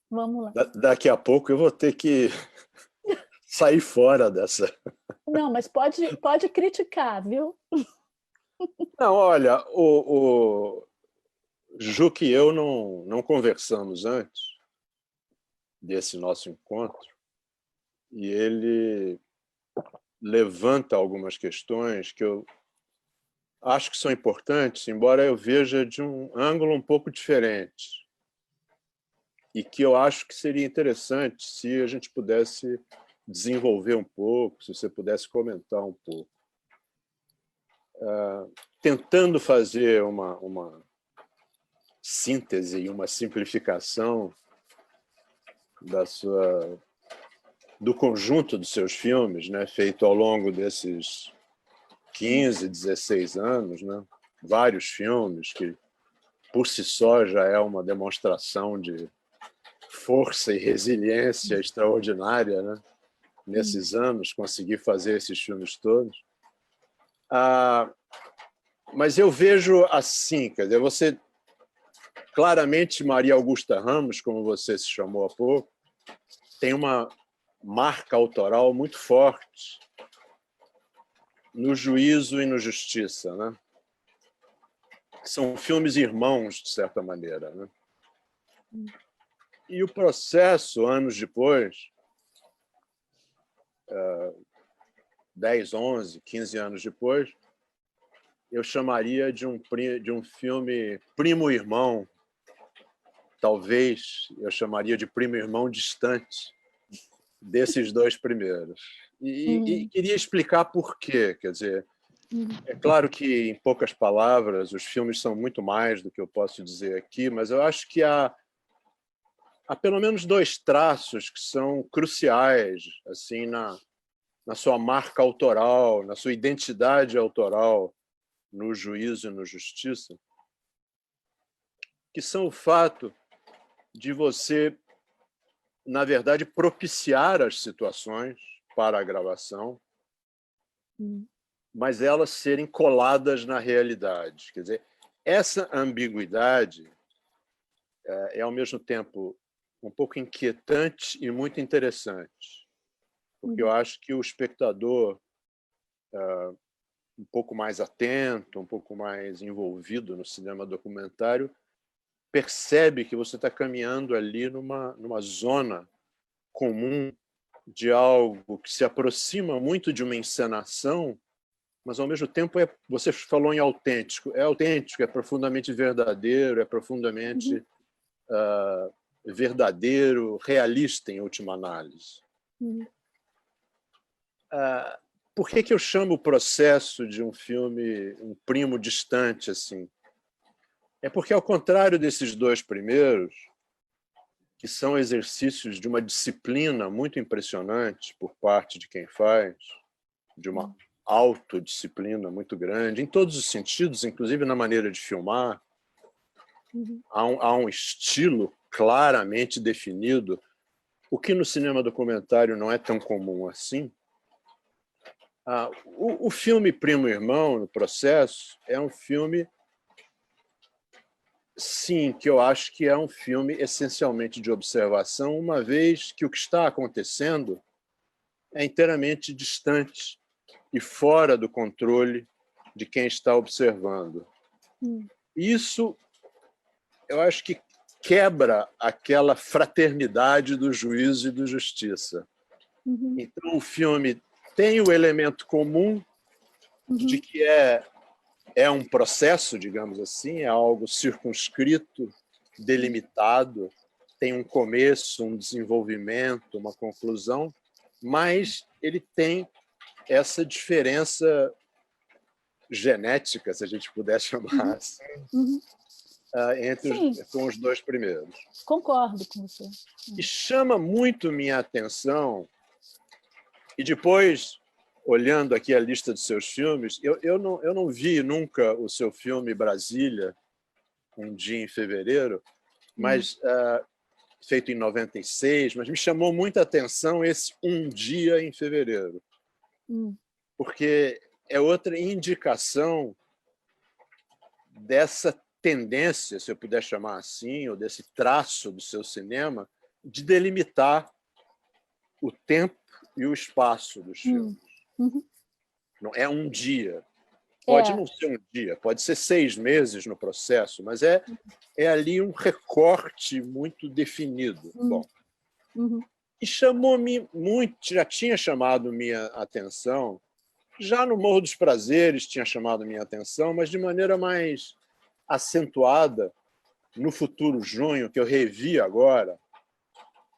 Vamos lá. Daqui a pouco eu vou ter que sair fora dessa. Não, mas pode criticar, viu? Não, olha, o Juca e eu não conversamos antes desse nosso encontro, e ele levanta algumas questões que eu acho que são importantes, embora eu veja de um ângulo um pouco diferente, e que eu acho que seria interessante se a gente pudesse desenvolver um pouco, se você pudesse comentar um pouco. Tentando fazer uma síntese e uma simplificação do conjunto dos seus filmes, né, feito ao longo desses 15, 16 anos, né, vários filmes que, por si só, já é uma demonstração de força e resiliência extraordinária, né? Nesses anos, conseguir fazer esses filmes todos. Mas eu vejo assim, quer dizer, você claramente, Maria Augusta Ramos, como você se chamou há pouco, tem uma marca autoral muito forte no Juízo e no Justiça, né? São filmes irmãos, de certa maneira, né? E o Processo, anos depois, 10, 11, 15 anos depois, eu chamaria de um filme primo-irmão, talvez eu chamaria de primo-irmão distante desses dois primeiros. E queria explicar por quê. Quer dizer, é claro que, em poucas palavras, os filmes são muito mais do que eu posso dizer aqui, mas eu acho que há pelo menos dois traços que são cruciais assim, na sua marca autoral, na sua identidade autoral, no Juízo e no Justiça, que são o fato de você, na verdade, propiciar as situações para a gravação, mas elas serem coladas na realidade. Quer dizer, essa ambiguidade é, ao mesmo tempo, um pouco inquietante e muito interessante, porque eu acho que o espectador um pouco mais atento, um pouco mais envolvido no cinema documentário, percebe que você está caminhando ali numa zona comum de algo que se aproxima muito de uma encenação, mas, ao mesmo tempo, você falou em autêntico, é profundamente verdadeiro, é profundamente verdadeiro, realista, em última análise. Por que eu chamo o processo de um filme um primo distante assim? É porque, ao contrário desses dois primeiros, que são exercícios de uma disciplina muito impressionante por parte de quem faz, de uma autodisciplina muito grande, em todos os sentidos, inclusive na maneira de filmar, há um estilo claramente definido, o que no cinema documentário não é tão comum assim. O filme Primo Irmão, no processo, é um filme, sim, que eu acho que é um filme essencialmente de observação, uma vez que o que está acontecendo é inteiramente distante e fora do controle de quem está observando. Isso, eu acho que quebra aquela fraternidade do juízo e do justiça. Então, o filme tem o elemento comum de que é um processo, digamos assim, é algo circunscrito, delimitado, tem um começo, um desenvolvimento, uma conclusão, mas ele tem essa diferença genética, se a gente puder chamar assim, com os dois primeiros. Concordo com você. E chama muito minha atenção, e depois, olhando aqui a lista de seus filmes, eu não vi nunca o seu filme Brasília, Um Dia em Fevereiro, mas feito em 96, mas me chamou muita atenção esse Um Dia em Fevereiro, porque é outra indicação dessa tendência, se eu puder chamar assim, ou desse traço do seu cinema, de delimitar o tempo e o espaço dos filmes. Não é um dia. Pode não ser um dia, pode ser 6 meses no processo, mas é ali um recorte muito definido. Bom, e chamou-me muito, já tinha chamado minha atenção, já no Morro dos Prazeres tinha chamado minha atenção, mas de maneira mais acentuada no Futuro Junho, que eu revi agora,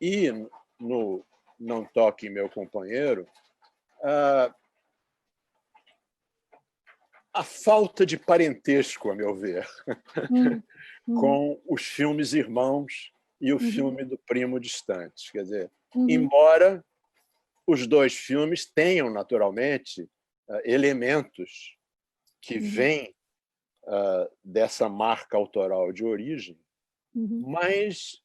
e no Não Toque em Meu Companheiro, a falta de parentesco, a meu ver, com os filmes irmãos e o filme do Primo Distante. Quer dizer, embora os dois filmes tenham, naturalmente, elementos que vêm dessa marca autoral de origem, mas,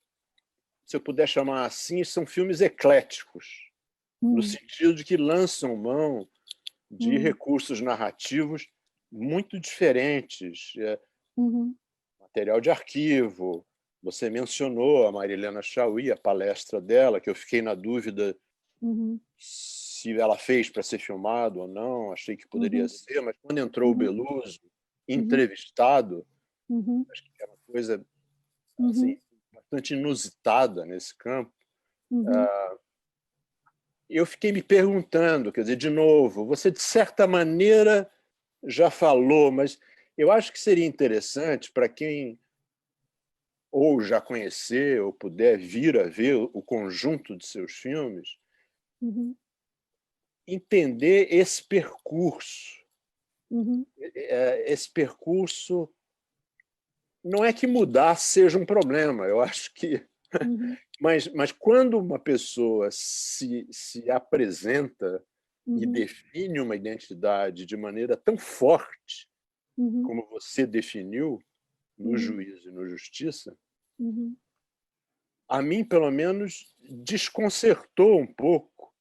se eu puder chamar assim, são filmes ecléticos, no sentido de que lançam mão de recursos narrativos muito diferentes, material de arquivo. Você mencionou a Marilena Chauí, a palestra dela, que eu fiquei na dúvida se ela fez para ser filmado ou não, achei que poderia ser, mas quando entrou o Beluso, entrevistado, acho que é uma coisa assim, bastante inusitada nesse campo, eu fiquei me perguntando, quer dizer, de novo, você de certa maneira já falou, mas eu acho que seria interessante para quem ou já conhecer ou puder vir a ver o conjunto de seus filmes, entender esse percurso. Esse percurso não é que mudar seja um problema, eu acho que... Mas quando uma pessoa se apresenta e define uma identidade de maneira tão forte como você definiu, no juízo e no justiça, a mim, pelo menos, desconcertou um pouco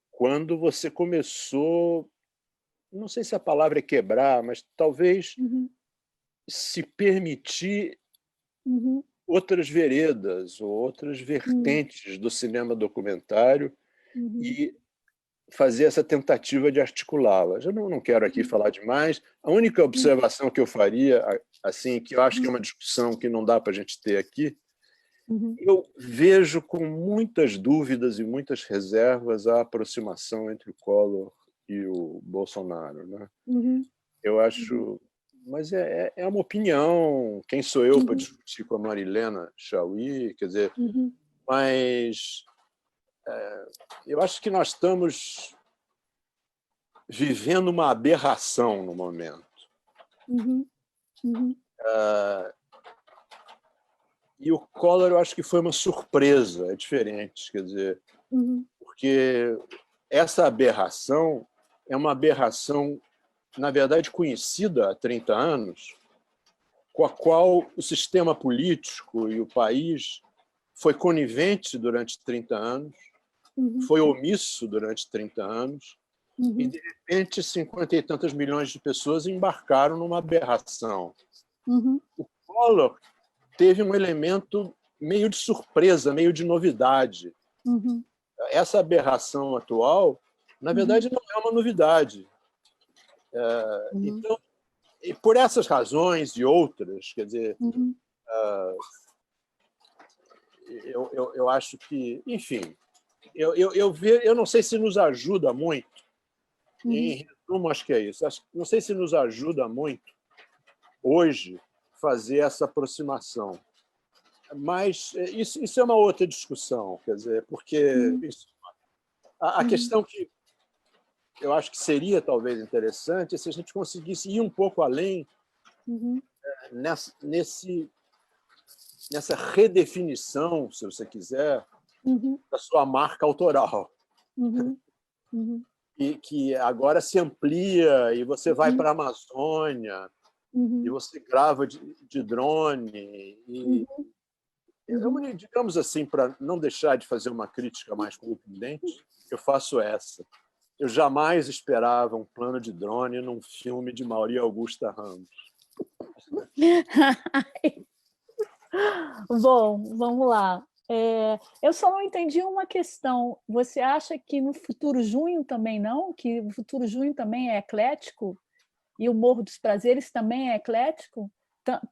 quando você começou, não sei se a palavra é quebrar, mas talvez se permitir outras veredas ou outras vertentes do cinema documentário e fazer essa tentativa de articulá-las. Eu não quero aqui falar demais. A única observação que eu faria, assim, que eu acho que é uma discussão que não dá para a gente ter aqui, eu vejo com muitas dúvidas e muitas reservas a aproximação entre o Collor e o Bolsonaro, né? Eu acho... Mas é uma opinião. Quem sou eu para discutir com a Marilena Chaui? Quer dizer, mas eu acho que nós estamos vivendo uma aberração no momento. E o Collor, eu acho que foi uma surpresa, é diferente, quer dizer, porque essa aberração é uma aberração, na verdade, conhecida há 30 anos, com a qual o sistema político e o país foi conivente durante 30 anos, foi omisso durante 30 anos, e, de repente, 50 e tantos milhões de pessoas embarcaram numa aberração. O Collor teve um elemento meio de surpresa, meio de novidade. Essa aberração atual, na verdade, não é uma novidade. Então, e por essas razões e outras, quer dizer, eu acho que, enfim, eu não sei se nos ajuda muito, em resumo, acho que é isso, não sei se nos ajuda muito hoje fazer essa aproximação, mas isso é uma outra discussão, quer dizer, porque a questão que eu acho que seria talvez interessante se a gente conseguisse ir um pouco além nessa redefinição, se você quiser, da sua marca autoral. E que agora se amplia, e você vai para a Amazônia, e você grava de drone. Digamos assim, para não deixar de fazer uma crítica mais contundente, eu faço essa. Eu jamais esperava um plano de drone num filme de Maria Augusta Ramos. Bom, vamos lá. Eu só não entendi uma questão. Você acha que no Futuro Junho também não? Que o Futuro Junho também é eclético? E o Morro dos Prazeres também é eclético?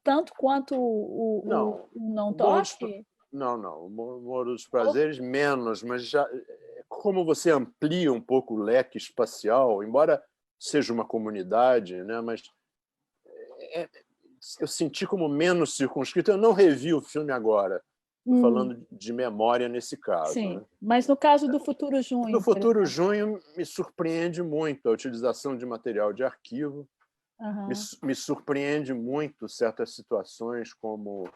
Tanto quanto o Não Toque? Não. O Morro dos Prazeres menos, mas já... Como você amplia um pouco o leque espacial, embora seja uma comunidade, né, mas eu senti como menos circunscrito. Eu não revi o filme agora, estou falando de memória nesse caso. Sim, né? Mas no caso do Futuro Junho... No Futuro Junho me surpreende muito a utilização de material de arquivo, me surpreende muito certas situações como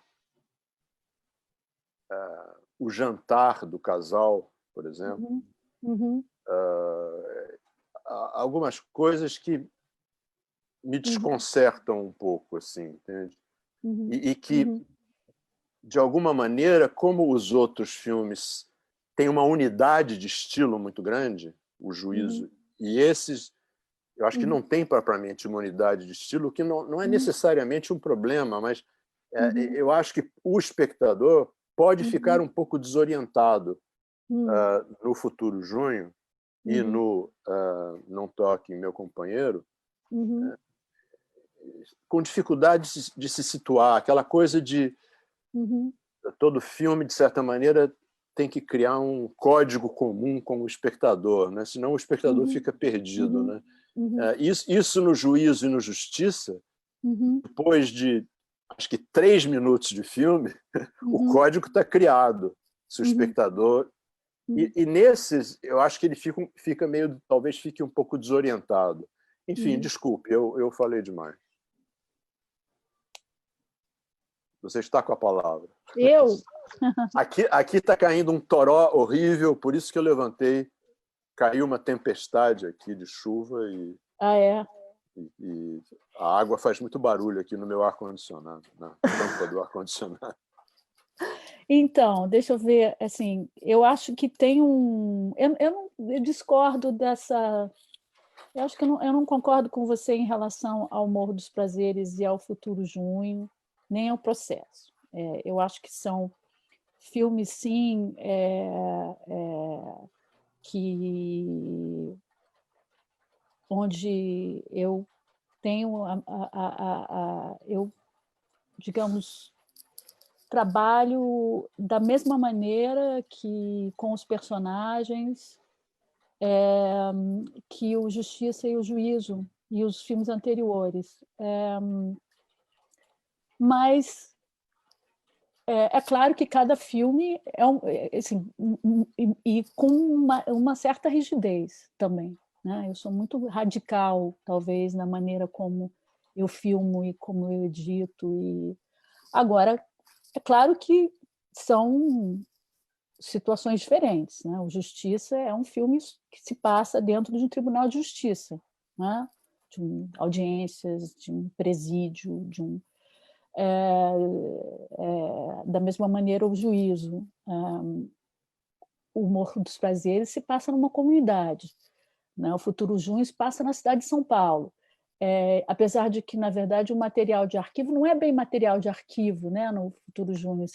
o jantar do casal, por exemplo. Algumas coisas que me desconcertam um pouco, assim, entende? E que, de alguma maneira, como os outros filmes têm uma unidade de estilo muito grande, o Juízo, e esses, eu acho que não tem propriamente uma unidade de estilo, que não é necessariamente um problema, mas eu acho que o espectador pode ficar um pouco desorientado no Futuro Junho e no Não Toque, Meu Companheiro, com dificuldade de se situar, aquela coisa de todo filme, de certa maneira, tem que criar um código comum com o espectador, né? Senão o espectador fica perdido. Né? Isso no Juízo e no Justiça, depois de, acho que 3 minutos de filme, o código está criado. Se o espectador... E nesses, eu acho que ele fica meio... Talvez fique um pouco desorientado. Enfim, desculpe, eu falei demais. Você está com a palavra. Eu? Aqui está caindo um toró horrível, por isso que eu levantei. Caiu uma tempestade aqui de chuva e... Ah, é? E a água faz muito barulho aqui no meu ar-condicionado, na tampa do ar-condicionado. Então, deixa eu ver, assim, eu acho que tem um... Eu discordo dessa... Eu acho que eu não concordo com você em relação ao Morro dos Prazeres e ao Futuro Junho, nem ao Processo. Eu acho que são filmes, sim, onde eu tenho eu, digamos, trabalho da mesma maneira que com os personagens que o Justiça e o Juízo e os filmes anteriores. Mas é claro que cada filme assim, e com uma certa rigidez também, né? Eu sou muito radical, talvez, na maneira como eu filmo e como eu edito. Agora, é claro que são situações diferentes, né? O Justiça é um filme que se passa dentro de um tribunal de justiça, né? De audiências, de um presídio, da mesma maneira o Juízo. O Morro dos Prazeres se passa numa comunidade, né? O Futuro Junho se passa na cidade de São Paulo. Apesar de que, na verdade, o material de arquivo não é bem material de arquivo, né? No Futuro Junho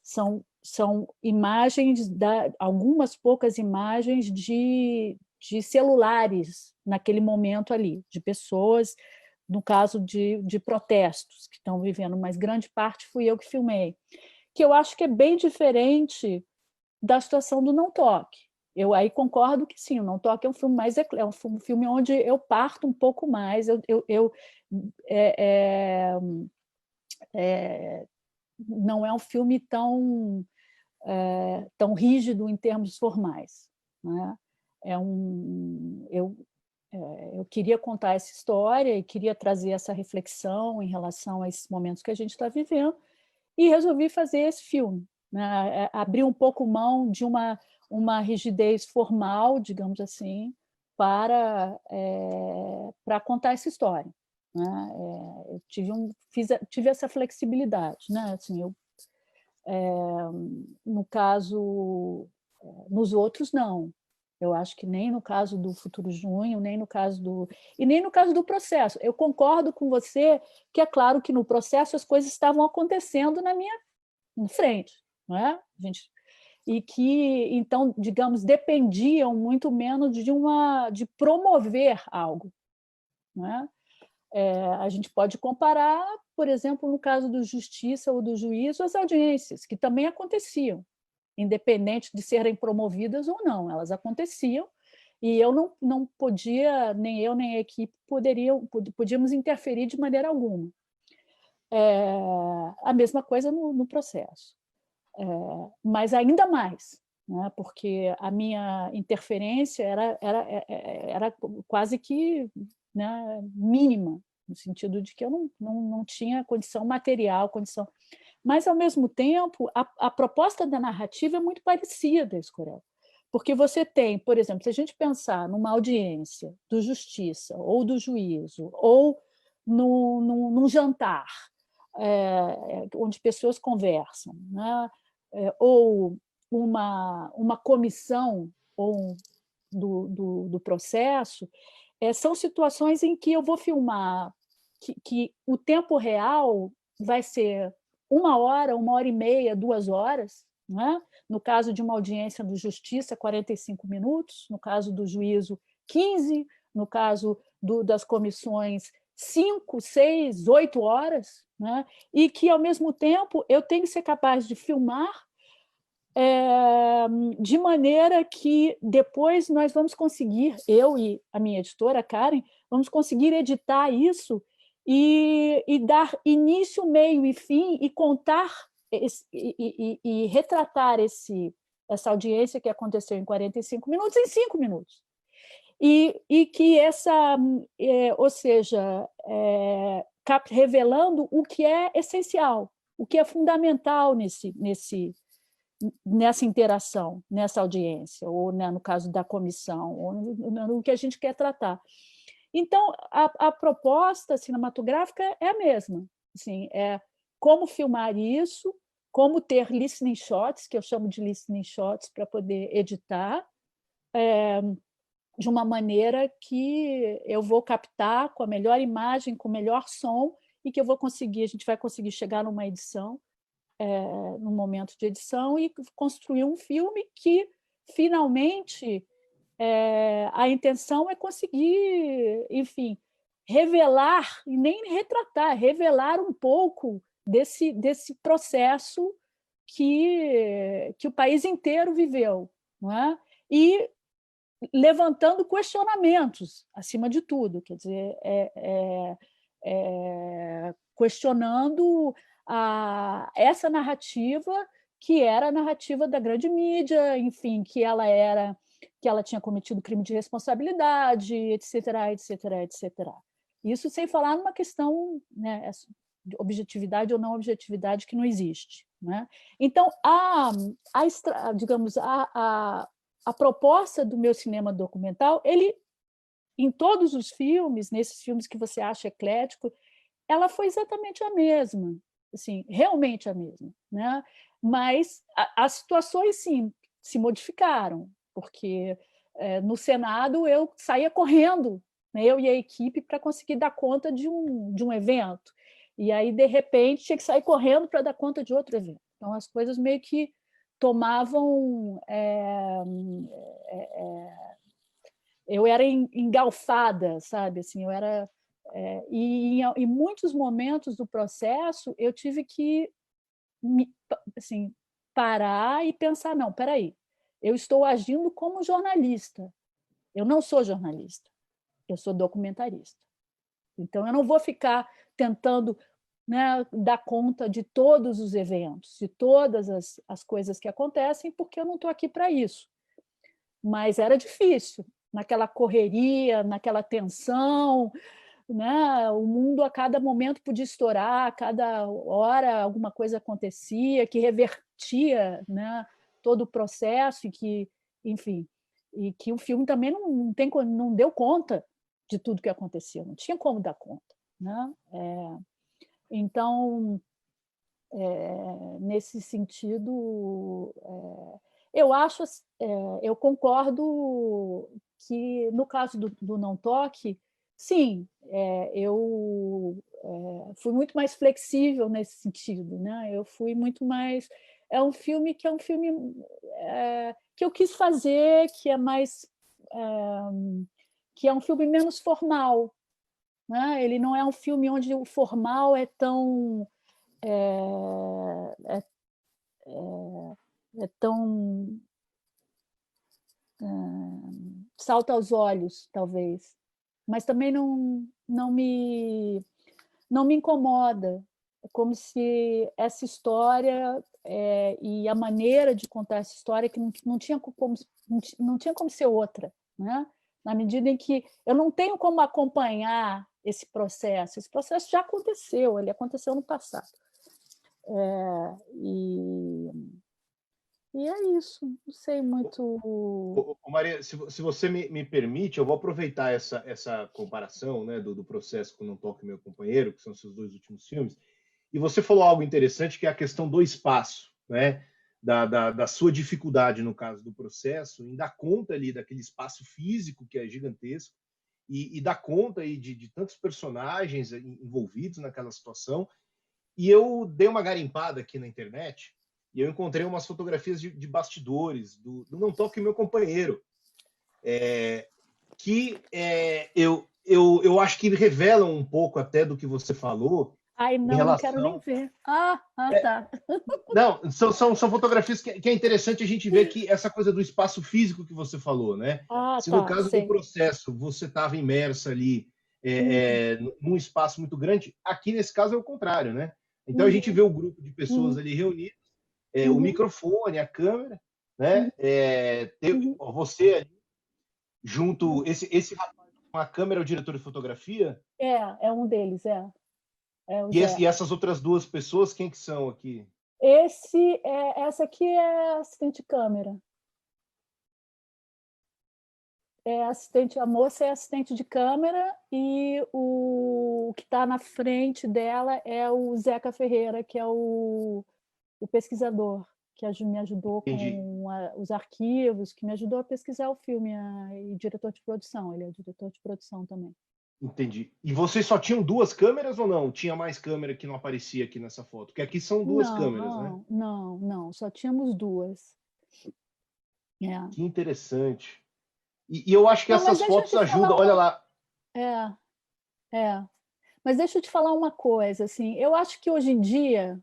são imagens, algumas poucas imagens de celulares naquele momento ali, de pessoas, no caso de protestos que estão vivendo, mas grande parte fui eu que filmei, que eu acho que é bem diferente da situação do Não Toque. Eu aí concordo que sim, o Não Toque é um filme um filme onde eu parto um pouco mais, não é um filme tão rígido em termos formais, né? Eu queria contar essa história e queria trazer essa reflexão em relação a esses momentos que a gente está vivendo e resolvi fazer esse filme, né? Abrir um pouco mão de uma rigidez formal, digamos assim, para contar essa história, né? Eu tive essa flexibilidade, né? Assim, no caso, nos outros não. Eu acho que nem no caso do Futuro Junho, nem no caso do Processo. Eu concordo com você que é claro que no Processo as coisas estavam acontecendo na minha frente, não é? E que, então, digamos, dependiam muito menos de promover algo, não é? A gente pode comparar, por exemplo, no caso do Justiça ou do Juízo, as audiências, que também aconteciam, independente de serem promovidas ou não, elas aconteciam, e eu não podia, nem eu nem a equipe podíamos interferir de maneira alguma. A mesma coisa no Processo, mas ainda mais, né? Porque a minha interferência era quase que, né, mínima, no sentido de que eu não tinha condição material, mas, ao mesmo tempo, a proposta da narrativa é muito parecida, Escurel, porque você tem, por exemplo, se a gente pensar numa audiência do Justiça ou do Juízo, ou num jantar, onde pessoas conversam, né? Ou uma comissão ou do processo, são situações em que eu vou filmar que o tempo real vai ser 1 hora, 1 hora e meia, 2 horas, né? No caso de uma audiência do Justiça, 45 minutos, no caso do Juízo, 15, no caso das comissões, 5, 6, 8 horas, né? E que, ao mesmo tempo, eu tenho que ser capaz de filmar de maneira que depois nós vamos conseguir, eu e a minha editora, a Karen, vamos conseguir editar isso e dar início, meio e fim e contar e retratar essa audiência que aconteceu em 45 minutos em 5 minutos. E que ou seja, revelando o que é essencial, o que é fundamental nessa interação, nessa audiência, ou, né, no caso da comissão, ou no que a gente quer tratar. Então, a proposta cinematográfica é a mesma. Assim, é como filmar isso, como ter listening shots, que eu chamo de listening shots, para poder editar, de uma maneira que eu vou captar com a melhor imagem, com o melhor som, e que a gente vai conseguir chegar numa edição, num momento de edição, e construir um filme que, finalmente, a intenção é conseguir, enfim, revelar, e nem retratar, revelar um pouco desse processo que o país inteiro viveu, não é? E levantando questionamentos, acima de tudo, quer dizer, questionando essa narrativa que era a narrativa da grande mídia, enfim, que ela tinha cometido crime de responsabilidade, etc., etc., etc. Isso sem falar numa questão, né, de objetividade ou não objetividade que não existe, né? Então, digamos, a proposta do meu cinema documental, em todos os filmes, nesses filmes que você acha eclético, ela foi exatamente a mesma, assim, realmente a mesma, né? Mas as situações, sim, se modificaram, porque no Senado eu saía correndo, né, eu e a equipe, para conseguir dar conta de um evento, e aí, de repente, tinha que sair correndo para dar conta de outro evento. Então, as coisas meio que tomavam... eu era engalfada, sabe? Assim, eu era... e em muitos momentos do processo, eu tive que assim, parar e pensar, não, espera aí, eu estou agindo como jornalista. Eu não sou jornalista, eu sou documentarista. Então, eu não vou ficar tentando, né, dar conta de todos os eventos, de todas as coisas que acontecem, porque eu não estou aqui para isso. Mas era difícil, naquela correria, naquela tensão, né? O mundo a cada momento podia estourar, a cada hora alguma coisa acontecia que revertia, né, todo o processo, e que, enfim, e que o filme também não deu conta de tudo que aconteceu, não tinha como dar conta, né? Então, nesse sentido, eu acho, eu concordo que no caso do Não Toque, sim, eu fui muito mais flexível nesse sentido, né? Eu fui muito mais... É um filme que que eu quis fazer, que é mais... que é um filme menos formal, né? Ele não é um filme onde o formal é tão... tão... salta aos olhos, talvez. Mas também não me incomoda. É como se essa história e a maneira de contar essa história que não tinha como ser outra, né? Na medida em que eu não tenho como acompanhar esse processo já aconteceu, ele aconteceu no passado. E é isso, não sei muito... Maria, se você me permite, eu vou aproveitar essa comparação, né, do processo com Não Toque Meu Companheiro, que são seus dois últimos filmes, e você falou algo interessante, que é a questão do espaço, né, da sua dificuldade, no caso do processo, em dar conta ali daquele espaço físico, que é gigantesco, e dar conta aí de tantos personagens envolvidos naquela situação. E eu dei uma garimpada aqui na internet, e eu encontrei umas fotografias de bastidores do Não Toque Meu Companheiro, que eu acho que revelam um pouco até do que você falou. Ai, não quero nem ver. Tá. Não, são fotografias que é interessante a gente ver que essa coisa do espaço físico que você falou, né? Se no caso do processo você estava imersa ali num espaço muito grande, aqui nesse caso é o contrário, né? Então a gente vê o grupo de pessoas ali reunidas, o microfone, a câmera, né? Você ali, junto, esse rapaz com a câmera, o diretor de fotografia? É um deles, E essas outras duas pessoas, quem que são aqui? Essa aqui é assistente de câmera. a moça é assistente de câmera e o que está na frente dela é o Zeca Ferreira, que é o pesquisador, que me ajudou com os arquivos, que me ajudou a pesquisar o filme, e diretor de produção. Ele é diretor de produção também. Entendi. E vocês só tinham 2 câmeras ou não? Tinha mais câmera que não aparecia aqui nessa foto? Porque aqui são 2 câmeras, né? Não, só tínhamos 2. Que interessante. E eu acho que essas fotos ajudam. Olha lá. Mas deixa eu te falar uma coisa, assim, eu acho que hoje em dia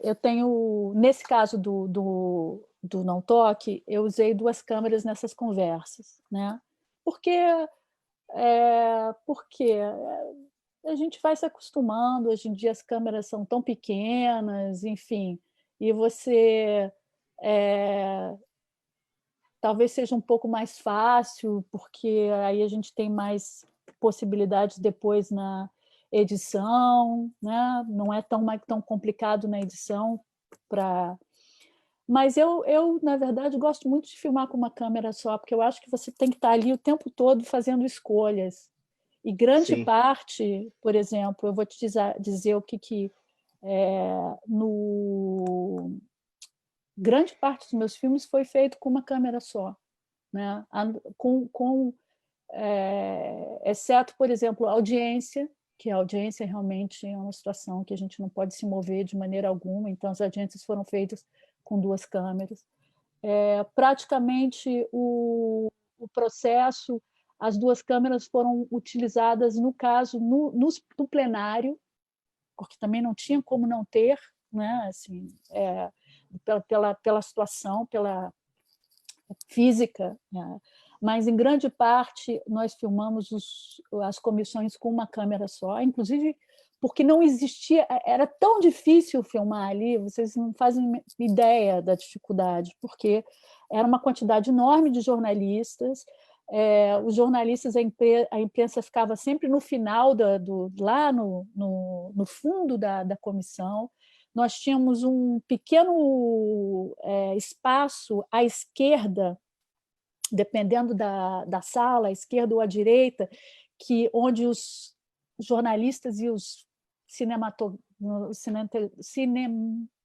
eu tenho, nesse caso do Não Toque, eu usei 2 câmeras nessas conversas, né? Porque a gente vai se acostumando, hoje em dia as câmeras são tão pequenas, enfim, e você talvez seja um pouco mais fácil, porque aí a gente tem mais possibilidades depois na edição, né? Não é tão complicado na edição. Mas eu, na verdade, gosto muito de filmar com uma câmera só, porque eu acho que você tem que estar ali o tempo todo fazendo escolhas. E grande parte, por exemplo, eu vou te dizer o que grande parte dos meus filmes foi feito com uma câmera só, né? Exceto, por exemplo, a audiência, que a audiência realmente é uma situação que a gente não pode se mover de maneira alguma, então as audiências foram feitas com 2 câmeras. Praticamente o processo, as 2 câmeras foram utilizadas, no caso, no plenário, porque também não tinha como não ter, né? Assim, pela situação, pela física, né? Mas, em grande parte, nós filmamos as comissões com uma câmera só, inclusive porque não existia, era tão difícil filmar ali, vocês não fazem ideia da dificuldade, porque era uma quantidade enorme de jornalistas, os jornalistas, a imprensa ficava sempre no final, lá no fundo da comissão. Nós tínhamos um pequeno espaço à esquerda, dependendo da sala, à esquerda ou à direita, onde os jornalistas e os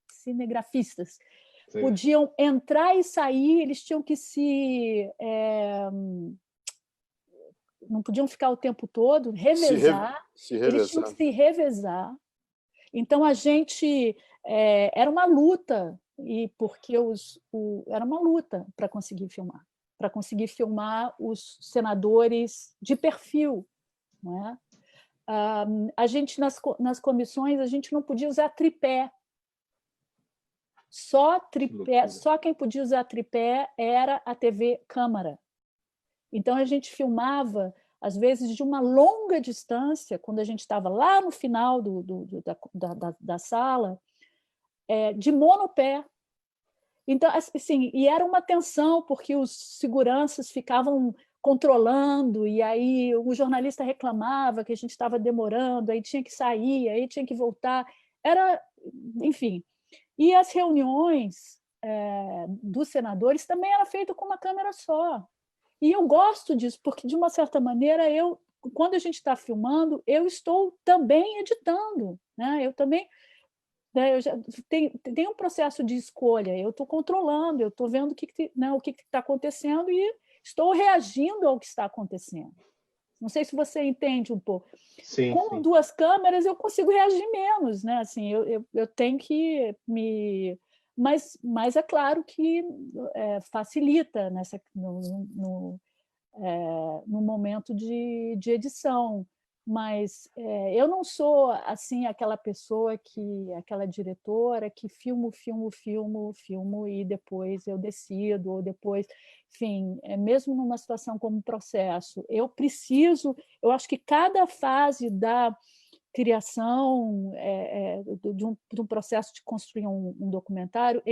cinegrafistas podiam entrar e sair, eles tinham que não podiam ficar o tempo todo, revezar, eles tinham que se revezar. Então, a gente... era uma luta, era uma luta para conseguir filmar os senadores de perfil, não é? A gente, nas comissões, a gente não podia usar tripé. Só quem podia usar tripé era a TV Câmara. Então, a gente filmava, às vezes, de uma longa distância, quando a gente estava lá no final da sala, de monopé. Então, assim, e era uma tensão, porque os seguranças ficavam controlando, e aí o jornalista reclamava que a gente estava demorando, aí tinha que sair, aí tinha que voltar. Enfim. E as reuniões dos senadores também eram feitas com uma câmera só. E eu gosto disso, porque, de uma certa maneira, quando a gente está filmando, eu estou também editando, né? Eu também... Eu já tem um processo de escolha, eu estou controlando, eu estou vendo o que está acontecendo e estou reagindo ao que está acontecendo. Não sei se você entende um pouco. Com 2 câmeras, eu consigo reagir menos, né? Assim, eu tenho que me... Mas é claro que facilita no momento de edição. Mas eu não sou assim aquela diretora que filmo e depois eu decido, ou depois, enfim, mesmo numa situação como processo, eu acho que cada fase da criação de um processo de construir um documentário,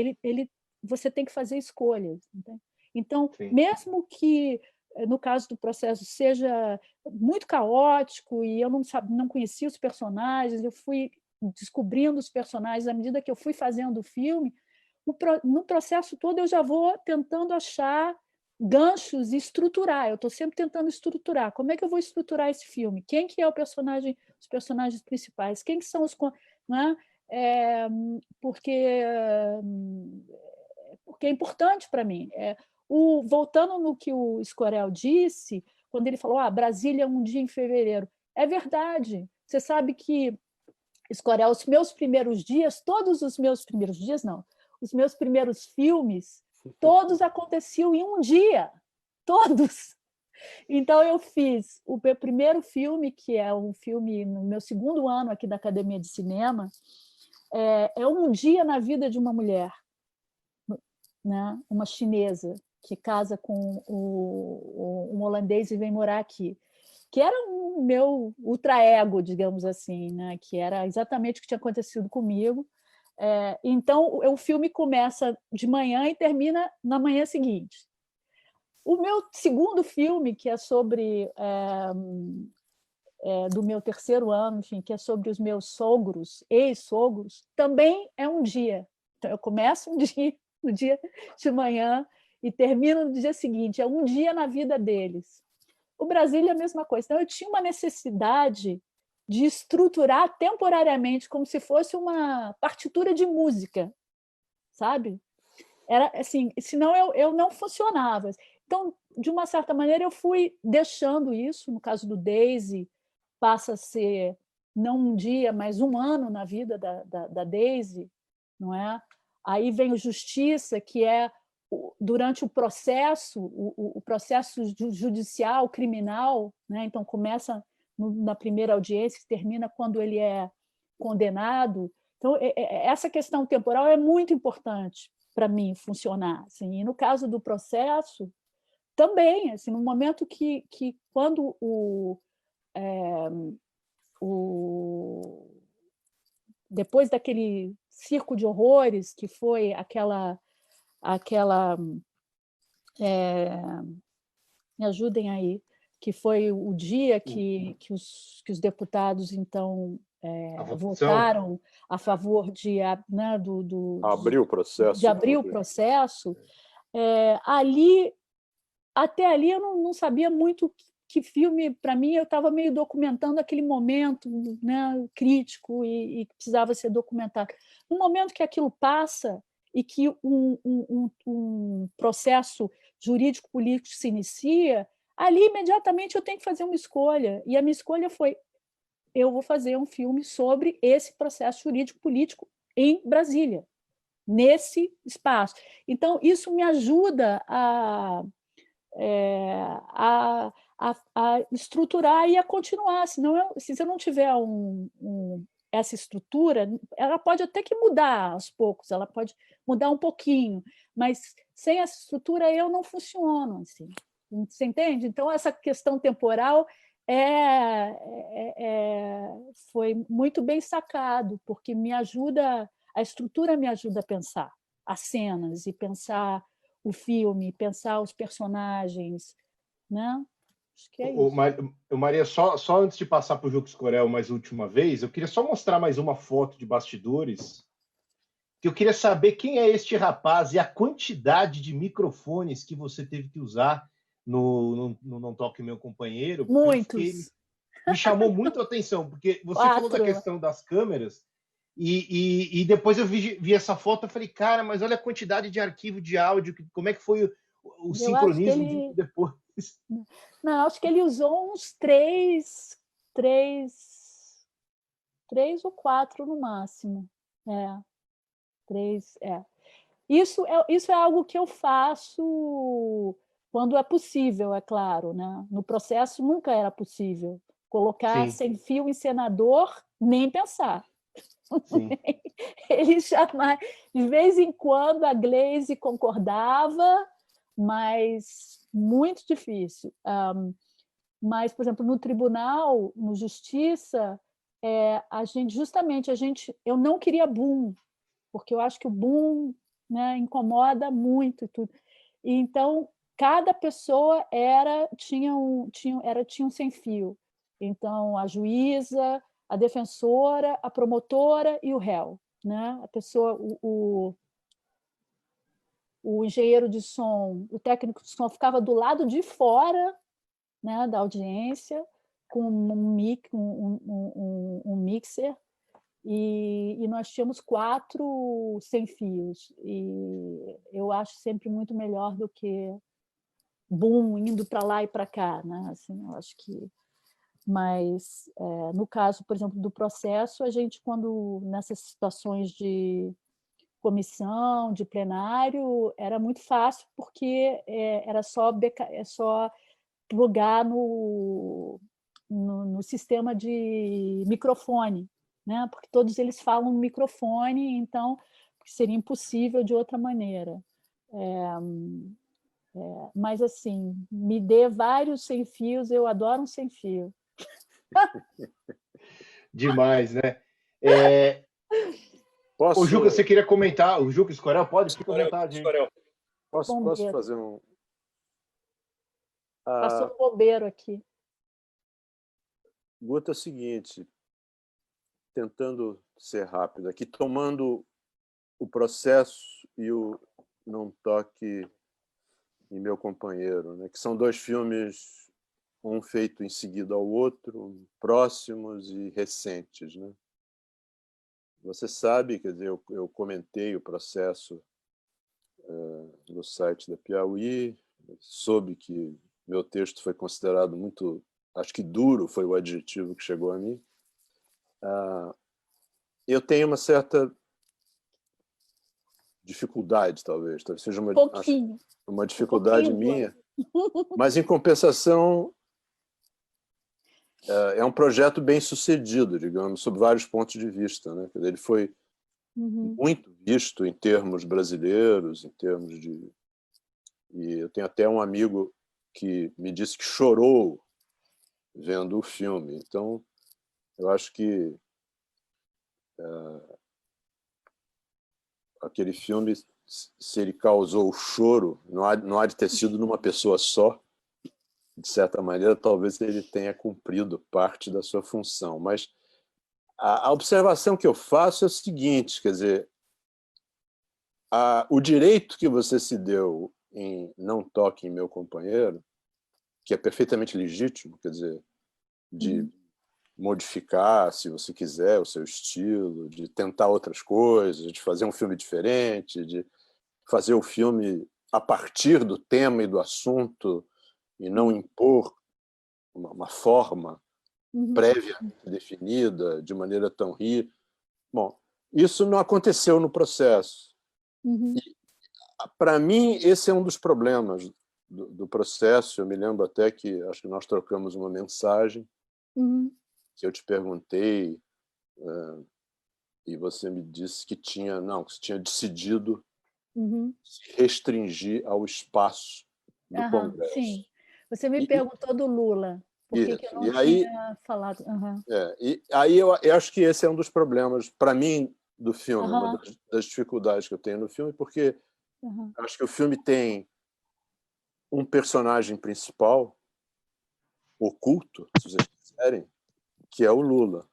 você tem que fazer escolhas, entende? Então, mesmo que no caso do processo seja muito caótico e eu não conhecia os personagens, eu fui descobrindo os personagens à medida que eu fui fazendo o filme, no processo todo eu já vou tentando achar ganchos e estruturar. Eu estou sempre tentando estruturar. Como é que eu vou estruturar esse filme? Quem que é os personagens principais? Quem que são os... Né? Porque é importante para mim. Voltando no que o Escorel disse, quando ele falou Brasília é um dia em fevereiro. É verdade. Você sabe que, Escorel, os meus primeiros dias, todos os meus primeiros dias, não, os meus primeiros filmes, todos aconteciam em um dia. Todos. Então, eu fiz o meu primeiro filme, que é um filme no meu segundo ano aqui da Academia de Cinema, é um dia na vida de uma mulher, né? Uma chinesa, que casa com um holandês e vem morar aqui, que era o meu ultra-ego, digamos assim, né? Que era exatamente o que tinha acontecido comigo. Então, o filme começa de manhã e termina na manhã seguinte. O meu segundo filme, que é sobre... do meu terceiro ano, enfim, que é sobre os meus sogros, ex-sogros, também é um dia. Então, eu começo no dia de manhã e termino no dia seguinte. É um dia na vida deles. O Brasília é a mesma coisa. Então, eu tinha uma necessidade de estruturar temporariamente, como se fosse uma partitura de música, sabe? Era assim, senão eu não funcionava. Então, de uma certa maneira, eu fui deixando isso. No caso do Daisy, passa a ser não um dia, mas um ano na vida da Daisy, não é? Aí vem o Justiça, que é durante o processo, o processo judicial, criminal, né? Então começa na primeira audiência, que termina quando ele é condenado. Então, essa questão temporal é muito importante para mim funcionar. Assim. E no caso do processo, também, assim, no momento que quando depois daquele circo de horrores, que foi aquela me ajudem aí, que foi o dia que os deputados, então, votaram a favor de, né, abrir o processo. De abrir o processo. Até ali eu não sabia muito que filme, para mim, eu estava meio documentando aquele momento, né, crítico e que precisava ser documentado. No momento que aquilo passa e que um processo jurídico-político se inicia, ali, imediatamente, eu tenho que fazer uma escolha. E a minha escolha foi: eu vou fazer um filme sobre esse processo jurídico-político em Brasília, nesse espaço. Então, isso me ajuda a estruturar e a continuar. Senão, se eu não tiver essa estrutura, ela pode até que mudar aos poucos, ela pode mudar um pouquinho, mas sem essa estrutura eu não funciono. Assim. Você entende? Então, essa questão temporal foi muito bem sacado, porque me ajuda, a estrutura me ajuda a pensar as cenas e pensar o filme, pensar os personagens, né? Acho que é isso. Maria, só antes de passar para o Jux Corel mais última vez, eu queria só mostrar mais uma foto de bastidores, que eu queria saber quem é este rapaz e a quantidade de microfones que você teve que usar no Não Toque Meu Companheiro. Muitos. Me chamou muito a atenção, porque você falou da questão das câmeras, e depois eu vi essa foto e falei, cara, mas olha a quantidade de arquivo de áudio, como é que foi o sincronismo depois? Não, acho que ele usou uns três ou quatro no máximo. Isso é algo que eu faço quando é possível, é claro. Né? No processo nunca era possível colocar sem fio encenador, nem pensar. Ele jamais... De vez em quando a Glaze concordava, mas muito difícil. Mas, por exemplo, no tribunal, no Justiça, eu não queria boom, porque eu acho que o boom, né, incomoda muito e tudo. E, então, cada pessoa tinha um sem fio. Então, a juíza, a defensora, a promotora e o réu. Né? A pessoa, o o engenheiro de som, o técnico de som ficava do lado de fora, né, da audiência, com um mixer, e nós tínhamos 4 sem fios. E eu acho sempre muito melhor do que boom, indo para lá e para cá, né? Assim, eu acho que... Mas, no caso, por exemplo, do processo, a gente, quando nessas situações de comissão, de plenário, era muito fácil, porque era só plugar no sistema de microfone, né? Porque todos eles falam no microfone, então seria impossível de outra maneira. Mas, assim, me dê vários sem fios, eu adoro um sem fio. Demais, né? O Juca, você queria comentar? O Juca Escorel, pode? Fica à vontade. Posso fazer um... Passou um bombeiro aqui. Guta, é o seguinte, tentando ser rápido aqui, tomando o processo e o Não Toque em Meu Companheiro, né, que são 2 filmes, um feito em seguida ao outro, próximos e recentes, né? Você sabe, quer dizer, eu comentei o processo no site da Piauí, soube que meu texto foi considerado muito, acho que duro foi o adjetivo que chegou a mim. Eu tenho uma certa dificuldade, talvez seja uma dificuldade minha, mas, em compensação, é um projeto bem sucedido, digamos, sob vários pontos de vista, né? Ele foi muito visto em termos brasileiros, em termos de... E eu tenho até um amigo que me disse que chorou vendo o filme. Então, eu acho que aquele filme, se ele causou o choro, não há de ter sido numa pessoa só. De certa maneira, talvez ele tenha cumprido parte da sua função. Mas a observação que eu faço é o seguinte, quer dizer, o direito que você se deu em Não Toque em Meu Companheiro, que é perfeitamente legítimo, quer dizer, de modificar, se você quiser, o seu estilo, de tentar outras coisas, de fazer um filme diferente, de fazer o filme a partir do tema e do assunto e não impor uma forma préviamente definida, de maneira tão rígida. Bom, isso não aconteceu no processo. Para mim, esse é um dos problemas do processo. Eu me lembro até que acho que nós trocamos uma mensagem que eu te perguntei e você me disse que tinha decidido se restringir ao espaço do Congresso. Sim. Você me perguntou do Lula, por que eu não tinha falado. E aí eu acho que esse é um dos problemas, para mim, do filme, uma das dificuldades que eu tenho no filme, porque acho que o filme tem um personagem principal, oculto, se vocês quiserem, que é o Lula.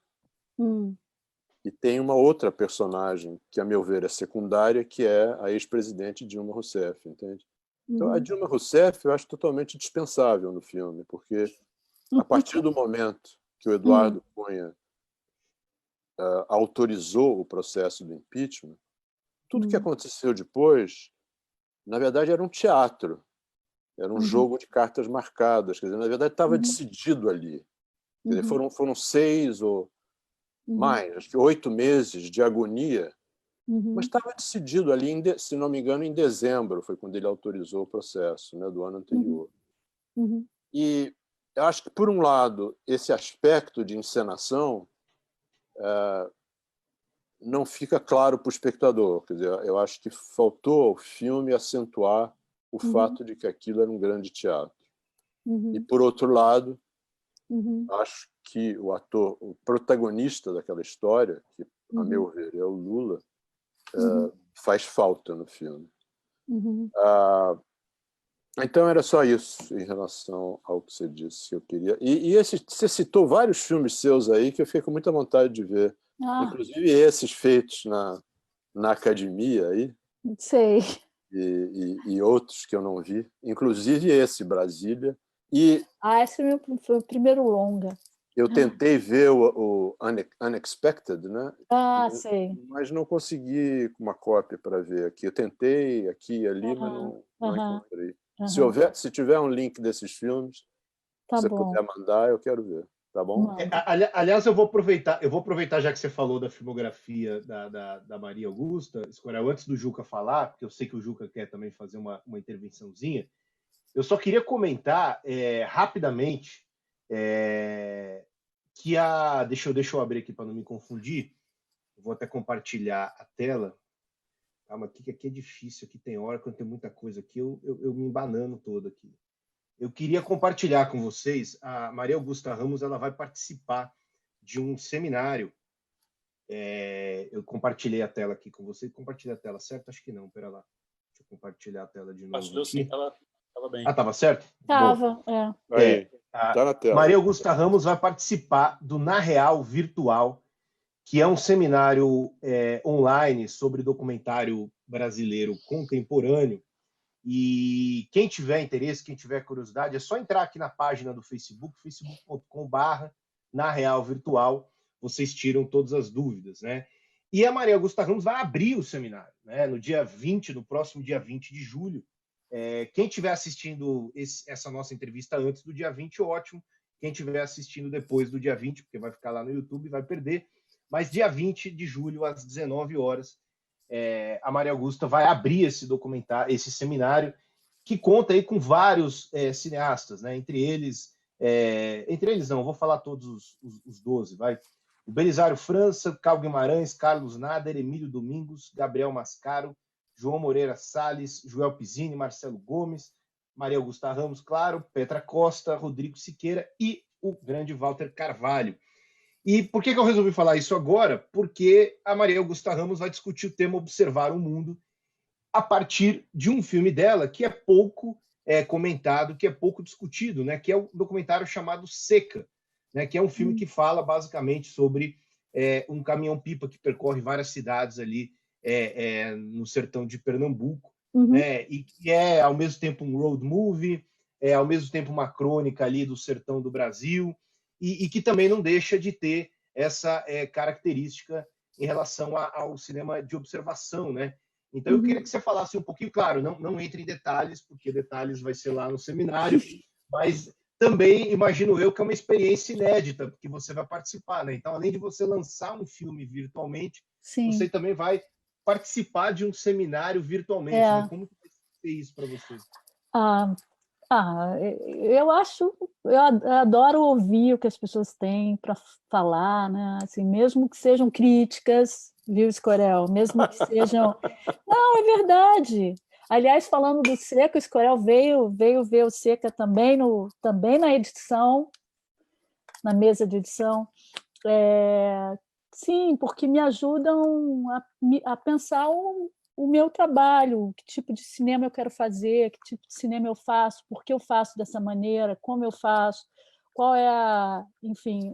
E tem uma outra personagem, que, a meu ver, é secundária, que é a ex-presidente Dilma Rousseff, entende? Então, a Dilma Rousseff eu acho totalmente dispensável no filme, porque a partir do momento que o Eduardo Cunha autorizou o processo do impeachment, tudo que aconteceu depois, na verdade, era um teatro, era um jogo de cartas marcadas, quer dizer, na verdade, estava decidido ali. Quer dizer, foram 6 ou mais, acho que 8 meses de agonia, mas estava decidido ali, se não me engano, em dezembro, foi quando ele autorizou o processo, né, do ano anterior. E eu acho que, por um lado, esse aspecto de encenação não fica claro para o espectador. Quer dizer, eu acho que faltou ao filme acentuar o fato de que aquilo era um grande teatro. E, por outro lado, acho que o protagonista daquela história, que, a meu ver, é o Lula, faz falta no filme. Então, era só isso em relação ao que você disse que eu queria. E você citou vários filmes seus aí que eu fiquei com muita vontade de ver. Inclusive esses feitos na academia aí. Sei. e outros que eu não vi, inclusive esse, Brasília. E esse foi o primeiro longa. Eu tentei ver o Unexpected, né? Sei. Mas não consegui uma cópia para ver aqui. Eu tentei aqui e ali, mas não encontrei. Se tiver um link desses filmes, se você puder mandar, eu quero ver. Tá bom? Aliás, eu vou aproveitar já que você falou da filmografia da Maria Augusta, Escorel, antes do Juca falar, porque eu sei que o Juca quer também fazer uma intervençãozinha. Eu só queria comentar rapidamente que deixa eu abrir aqui para não me confundir. Eu vou até compartilhar a tela. Calma aqui, que aqui é difícil. Aqui tem hora, quando tem muita coisa aqui, eu me embanando todo aqui. Eu queria compartilhar com vocês, a Maria Augusta Ramos ela vai participar de um seminário. Eu compartilhei a tela aqui com vocês. Compartilhei a tela, certo? Acho que não, pera lá. Deixa eu compartilhar a tela de novo. Compartilhou sim, estava bem. Estava certo? Estava, Tá na tela. Maria Augusta Ramos vai participar do Na Real Virtual, que é um seminário online sobre documentário brasileiro contemporâneo. E quem tiver interesse, quem tiver curiosidade, é só entrar aqui na página do Facebook, facebook.com/Na Real Virtual. Vocês tiram todas as dúvidas, né? E a Maria Augusta Ramos vai abrir o seminário, né? No próximo dia 20 de julho. Quem estiver assistindo essa nossa entrevista antes do dia 20, ótimo. Quem estiver assistindo depois do dia 20, porque vai ficar lá no YouTube, vai perder. Mas dia 20 de julho, às 19 horas, a Maria Augusta vai abrir esse seminário, que conta aí com vários cineastas, né? Entre eles não, vou falar todos os 12, vai. O Belisário França, Carl Guimarães, Carlos Nader, Emílio Domingos, Gabriel Mascaro, João Moreira Salles, Joel Pizzini, Marcelo Gomes, Maria Augusta Ramos, claro, Petra Costa, Rodrigo Siqueira e o grande Walter Carvalho. E por que eu resolvi falar isso agora? Porque a Maria Augusta Ramos vai discutir o tema Observar o Mundo a partir de um filme dela que é pouco comentado, que é pouco discutido, né? Que é o documentário chamado Seca, né? Que é um filme que fala basicamente sobre um caminhão-pipa que percorre várias cidades ali no sertão de Pernambuco, né? E que é, ao mesmo tempo, um road movie, ao mesmo tempo uma crônica ali do sertão do Brasil, e que também não deixa de ter essa característica em relação ao cinema de observação, né? Então, eu queria que você falasse um pouquinho, claro, não entre em detalhes, porque detalhes vai ser lá no seminário, mas também, imagino eu, que é uma experiência inédita, porque você vai participar, né? Então, além de você lançar um filme virtualmente, você também vai participar de um seminário virtualmente, né? Como que vai ser isso para você? Eu adoro ouvir o que as pessoas têm para falar, né? Assim, mesmo que sejam críticas, viu, Escorel? Mesmo que sejam... Não, é verdade. Aliás, falando do Seca, o Escorel veio ver o Seca também na edição, na mesa de edição. Sim, porque me ajudam a pensar o meu trabalho, que tipo de cinema eu quero fazer, que tipo de cinema eu faço, por que eu faço dessa maneira, como eu faço, qual é enfim,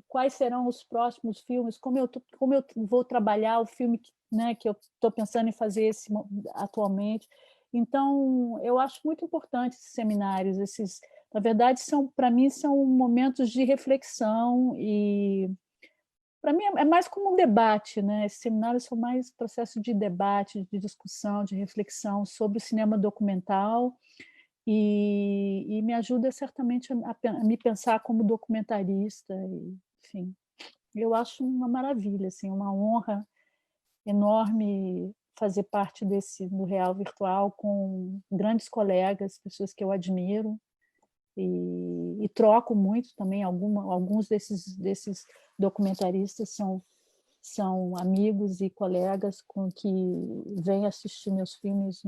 quais serão os próximos filmes, como eu vou trabalhar o filme que eu estou pensando em fazer atualmente. Então, eu acho muito importante esses seminários, na verdade, para mim, são momentos de reflexão e, para mim, é mais como um debate, né? Esses seminários são mais processo de debate, de discussão, de reflexão sobre o cinema documental e me ajuda certamente a me pensar como documentarista. Enfim, eu acho uma maravilha, assim, uma honra enorme fazer parte do Real Virtual com grandes colegas, pessoas que eu admiro, e troco muito também. Alguns desses documentaristas são amigos e colegas com que vêm assistir meus filmes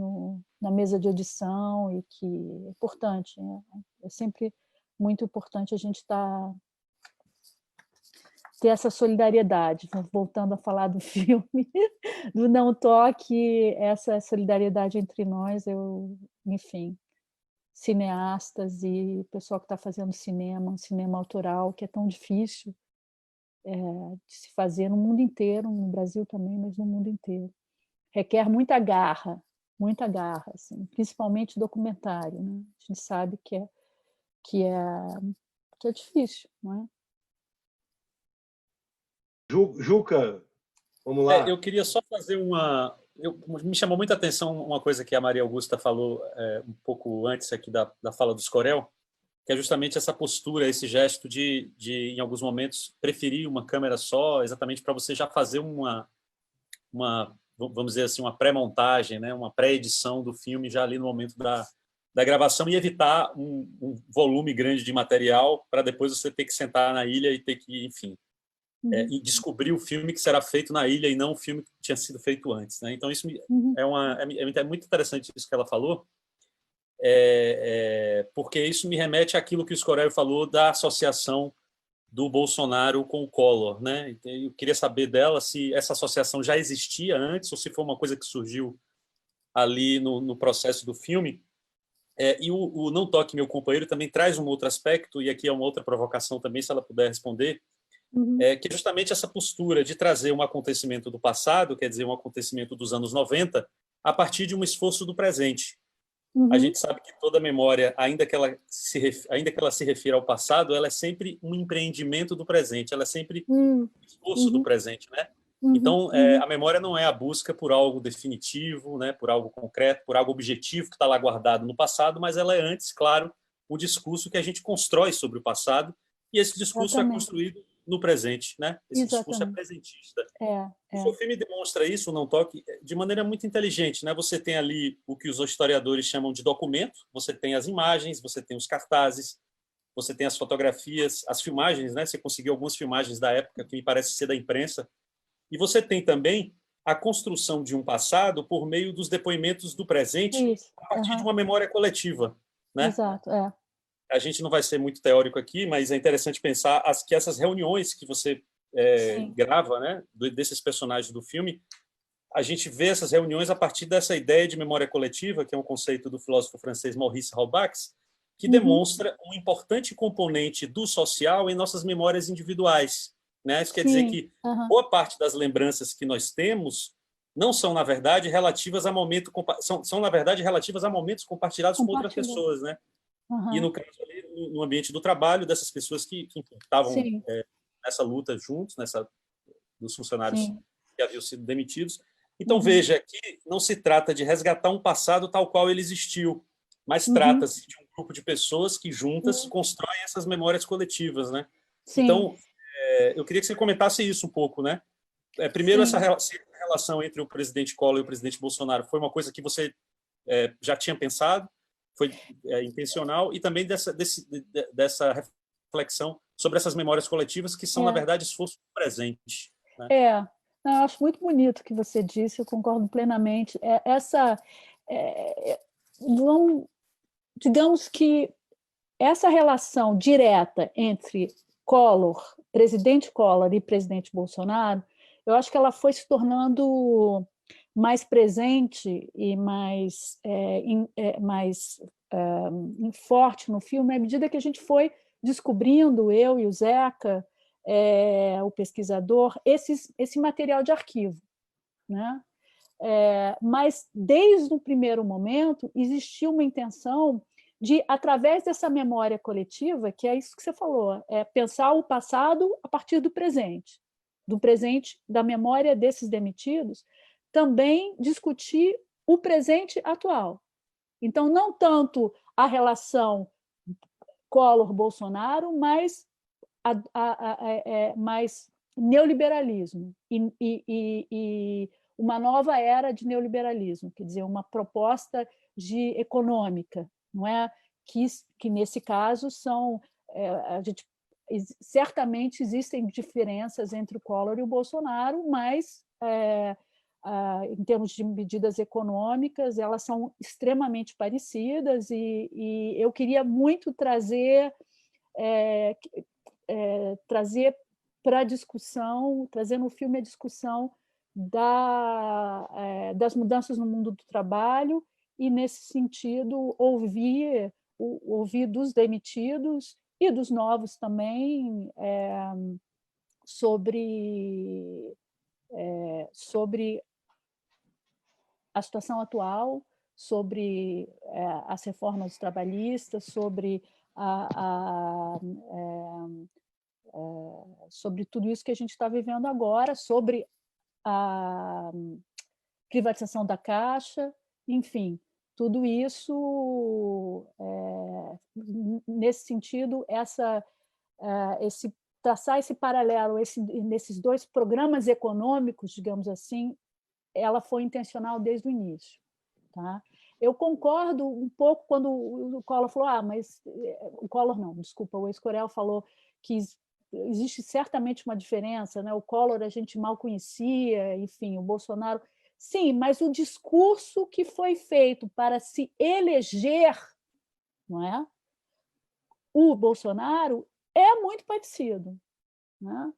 na mesa de edição, e que é importante, né? É sempre muito importante a gente ter essa solidariedade. Voltando a falar do filme, do Não Toque, essa solidariedade entre nós, enfim, cineastas e o pessoal que está fazendo cinema, um cinema autoral, que é tão difícil de se fazer no mundo inteiro, no Brasil também, mas no mundo inteiro. Requer muita garra, assim, principalmente documentário, né? A gente sabe que é difícil, não é? Juca, vamos lá. Eu queria só fazer me chamou muita atenção uma coisa que a Maria Augusta falou um pouco antes aqui da fala do Scorel, que é justamente essa postura, esse gesto de em alguns momentos, preferir uma câmera só, exatamente para você já fazer uma, vamos dizer assim, uma pré-montagem, né? Uma pré-edição do filme já ali no momento da gravação e evitar um volume grande de material para depois você ter que sentar na ilha e ter que, enfim, e descobrir o filme que será feito na ilha e não o filme que tinha sido feito antes, né? Então isso é muito interessante isso que ela falou, porque isso me remete àquilo que o Scorel falou da associação do Bolsonaro com o Collor, né? Eu queria saber dela se essa associação já existia antes ou se foi uma coisa que surgiu ali no processo do filme. E o Não Toque Meu Companheiro também traz um outro aspecto, e aqui é uma outra provocação também, se ela puder responder, que é justamente essa postura de trazer um acontecimento do passado, quer dizer, um acontecimento dos anos 90, a partir de um esforço do presente. A gente sabe que toda memória, ainda que ela se refira ao passado, ela é sempre um empreendimento do presente, ela é sempre um esforço do presente, né? Então, a memória não é a busca por algo definitivo, né? Por algo concreto, por algo objetivo que está lá guardado no passado, mas ela é antes, claro, um discurso que a gente constrói sobre o passado, e esse discurso é construído no presente, né? Esse discurso é presentista. O seu filme demonstra isso, o Não Toque, de maneira muito inteligente, né? Você tem ali o que os historiadores chamam de documento, você tem as imagens, você tem os cartazes, você tem as fotografias, as filmagens, né? Você conseguiu algumas filmagens da época, que me parece ser da imprensa, e você tem também a construção de um passado por meio dos depoimentos do presente, a partir de uma memória coletiva, né? Exato, A gente não vai ser muito teórico aqui, mas é interessante pensar que essas reuniões que você grava, né, desses personagens do filme, a gente vê essas reuniões a partir dessa ideia de memória coletiva, que é um conceito do filósofo francês Maurice Robax, que demonstra um importante componente do social em nossas memórias individuais, né? Isso quer dizer que boa parte das lembranças que nós temos não são, na verdade, relativas a são na verdade relativas a momentos compartilhados com outras pessoas, né? E no caso ali, no ambiente do trabalho dessas pessoas que estavam nessa luta juntos, dos funcionários que haviam sido demitidos. Então veja que não se trata de resgatar um passado tal qual ele existiu, mas trata-se de um grupo de pessoas que juntas constroem essas memórias coletivas, né? Então eu queria que você comentasse isso um pouco, né? Primeiro, essa relação entre o presidente Collor e o presidente Bolsonaro foi uma coisa que você já tinha pensado? Foi intencional, e também dessa reflexão sobre essas memórias coletivas que são, na verdade, esforço presente. Né? Eu acho muito bonito o que você disse, eu concordo plenamente. Digamos que essa relação direta entre presidente Collor e presidente Bolsonaro, eu acho que ela foi se tornando mais presente e mais forte no filme à medida que a gente foi descobrindo, eu e o Zeca, o pesquisador, esse material de arquivo, né? Mas, desde o primeiro momento, existiu uma intenção de, através dessa memória coletiva, que é isso que você falou, pensar o passado a partir do presente, da memória desses demitidos, também discutir o presente atual. Então, não tanto a relação Collor-Bolsonaro, mas mais neoliberalismo e uma nova era de neoliberalismo, quer dizer, uma proposta econômica, não é? Que nesse caso certamente existem diferenças entre o Collor e o Bolsonaro, mas em termos de medidas econômicas, elas são extremamente parecidas, e eu queria muito trazer para a discussão, trazer no filme a discussão das mudanças no mundo do trabalho, e, nesse sentido, ouvir ouvir dos demitidos e dos novos também sobre a situação atual, sobre as reformas trabalhistas, sobre sobre tudo isso que a gente está vivendo agora, sobre a privatização da Caixa, enfim, tudo isso, nesse sentido, traçar esse paralelo nesses dois programas econômicos, digamos assim, ela foi intencional desde o início. Tá? Eu concordo um pouco quando o Collor falou, mas o Collor não, desculpa, o ex-Corel falou que existe certamente uma diferença, né? O Collor a gente mal conhecia, enfim, o Bolsonaro... Sim, mas o discurso que foi feito para se eleger, não é? O Bolsonaro é muito parecido. Né?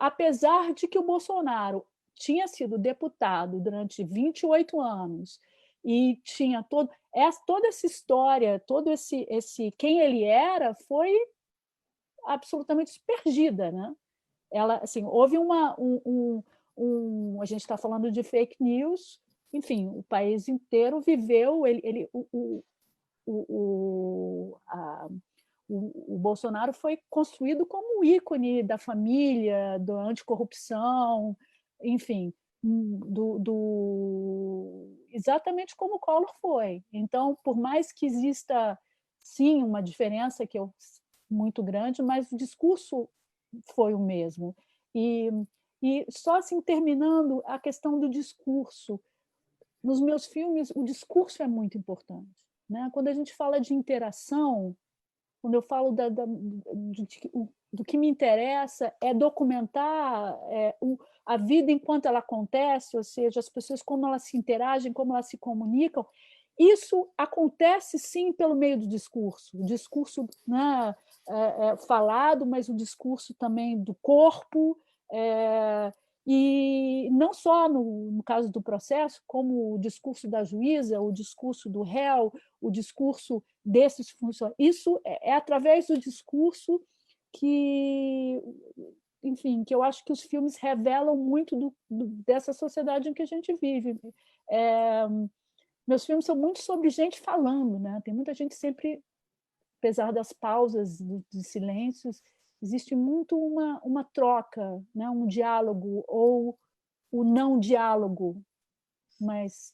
Apesar de que o Bolsonaro tinha sido deputado durante 28 anos e tinha toda essa história, todo esse quem ele era, foi absolutamente aspergida, né? Ela, assim, houve a gente está falando de fake news, enfim, o país inteiro viveu, o Bolsonaro foi construído como um ícone da família, da anticorrupção, enfim, exatamente como o Collor foi. Então, por mais que exista, sim, uma diferença muito grande, mas o discurso foi o mesmo. E só assim, terminando a questão do discurso, nos meus filmes, o discurso é muito importante. Né? Quando a gente fala de interação, quando eu falo do que me interessa é documentar a vida enquanto ela acontece, ou seja, as pessoas, como elas se interagem, como elas se comunicam. Isso acontece, sim, pelo meio do discurso. O discurso, né, falado, mas o discurso também do corpo, e não só no caso do processo, como o discurso da juíza, o discurso do réu, o discurso desses funcionários. Isso é através do discurso que, enfim, que eu acho que os filmes revelam muito dessa sociedade em que a gente vive. Meus filmes são muito sobre gente falando, né? Tem muita gente sempre, apesar das pausas, dos silêncios, existe muito uma troca, né? Um diálogo ou o não diálogo, mas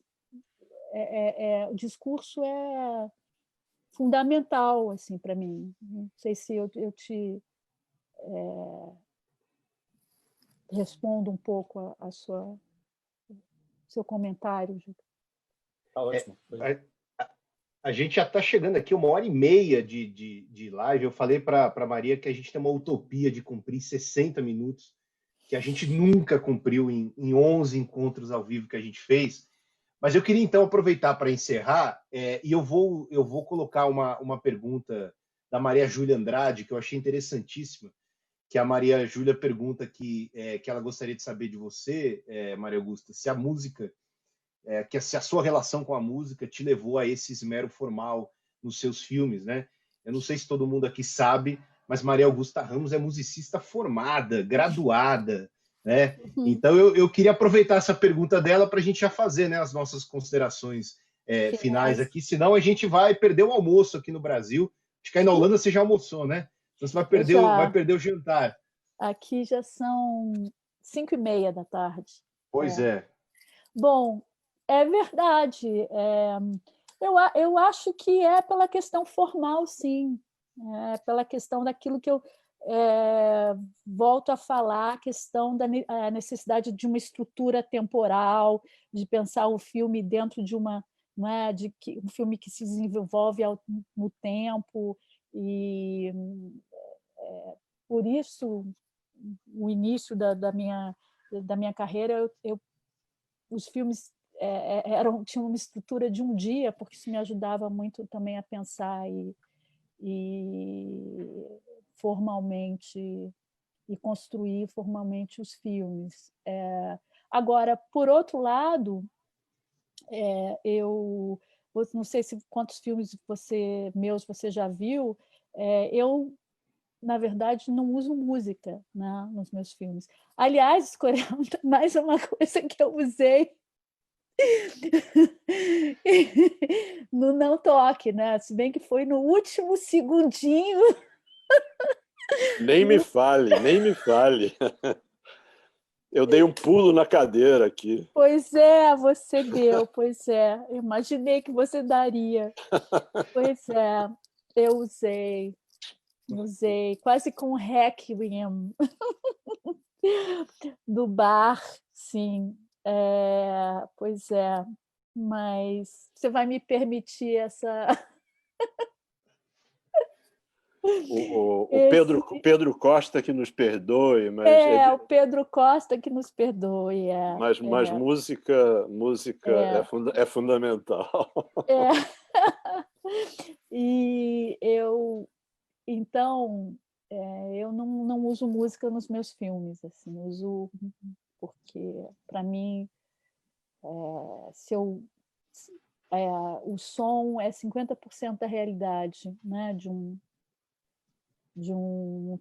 o discurso é fundamental assim para mim. Não sei se eu te respondo um pouco seu comentário, Juca. Tá ótimo. A gente já está chegando aqui 1h30 de live. Eu falei para Maria que a gente tem uma utopia de cumprir 60 minutos, que a gente nunca cumpriu em 11 encontros ao vivo que a gente fez. Mas eu queria, então, aproveitar para encerrar, e eu vou colocar uma pergunta da Maria Júlia Andrade, que eu achei interessantíssima, que a Maria Júlia pergunta que ela gostaria de saber de você, Maria Augusta, se a música... se a sua relação com a música te levou a esse esmero formal nos seus filmes, né? Eu não sei se todo mundo aqui sabe, mas Maria Augusta Ramos é musicista formada, graduada, né? Então eu queria aproveitar essa pergunta dela para a gente já fazer, né, as nossas considerações finais aqui, senão a gente vai perder o almoço aqui no Brasil. Acho que aí na Holanda você já almoçou, né? Então você vai perder o jantar. Aqui já são 5h30 da tarde. Pois é. Bom, é verdade. Eu acho que é pela questão formal, sim. Pela questão daquilo que eu volto a falar, a questão da necessidade de uma estrutura temporal, de pensar o filme dentro de um filme que se desenvolve no tempo. E por isso, o início da minha carreira, os filmes tinham uma estrutura de um dia, porque isso me ajudava muito também a pensar e formalmente e construir formalmente os filmes. Agora, por outro lado, eu não sei quantos filmes meus você já viu, eu, na verdade, não uso música, né, nos meus filmes. Aliás, Escorel, mais uma coisa que eu usei no Não Toque, né? Se bem que foi no último segundinho. Nem me fale, nem me fale. Eu dei um pulo na cadeira aqui. Pois é, você deu, pois é. Imaginei que você daria. Pois é, eu usei quase com um requiem do bar, sim. Pois é, mas você vai me permitir essa... O Pedro Costa que nos perdoe, mas o Pedro Costa que nos perdoe. Mas música é fundamental. E então eu não uso música nos meus filmes, assim, uso porque para mim o som é 50% da realidade, né, de um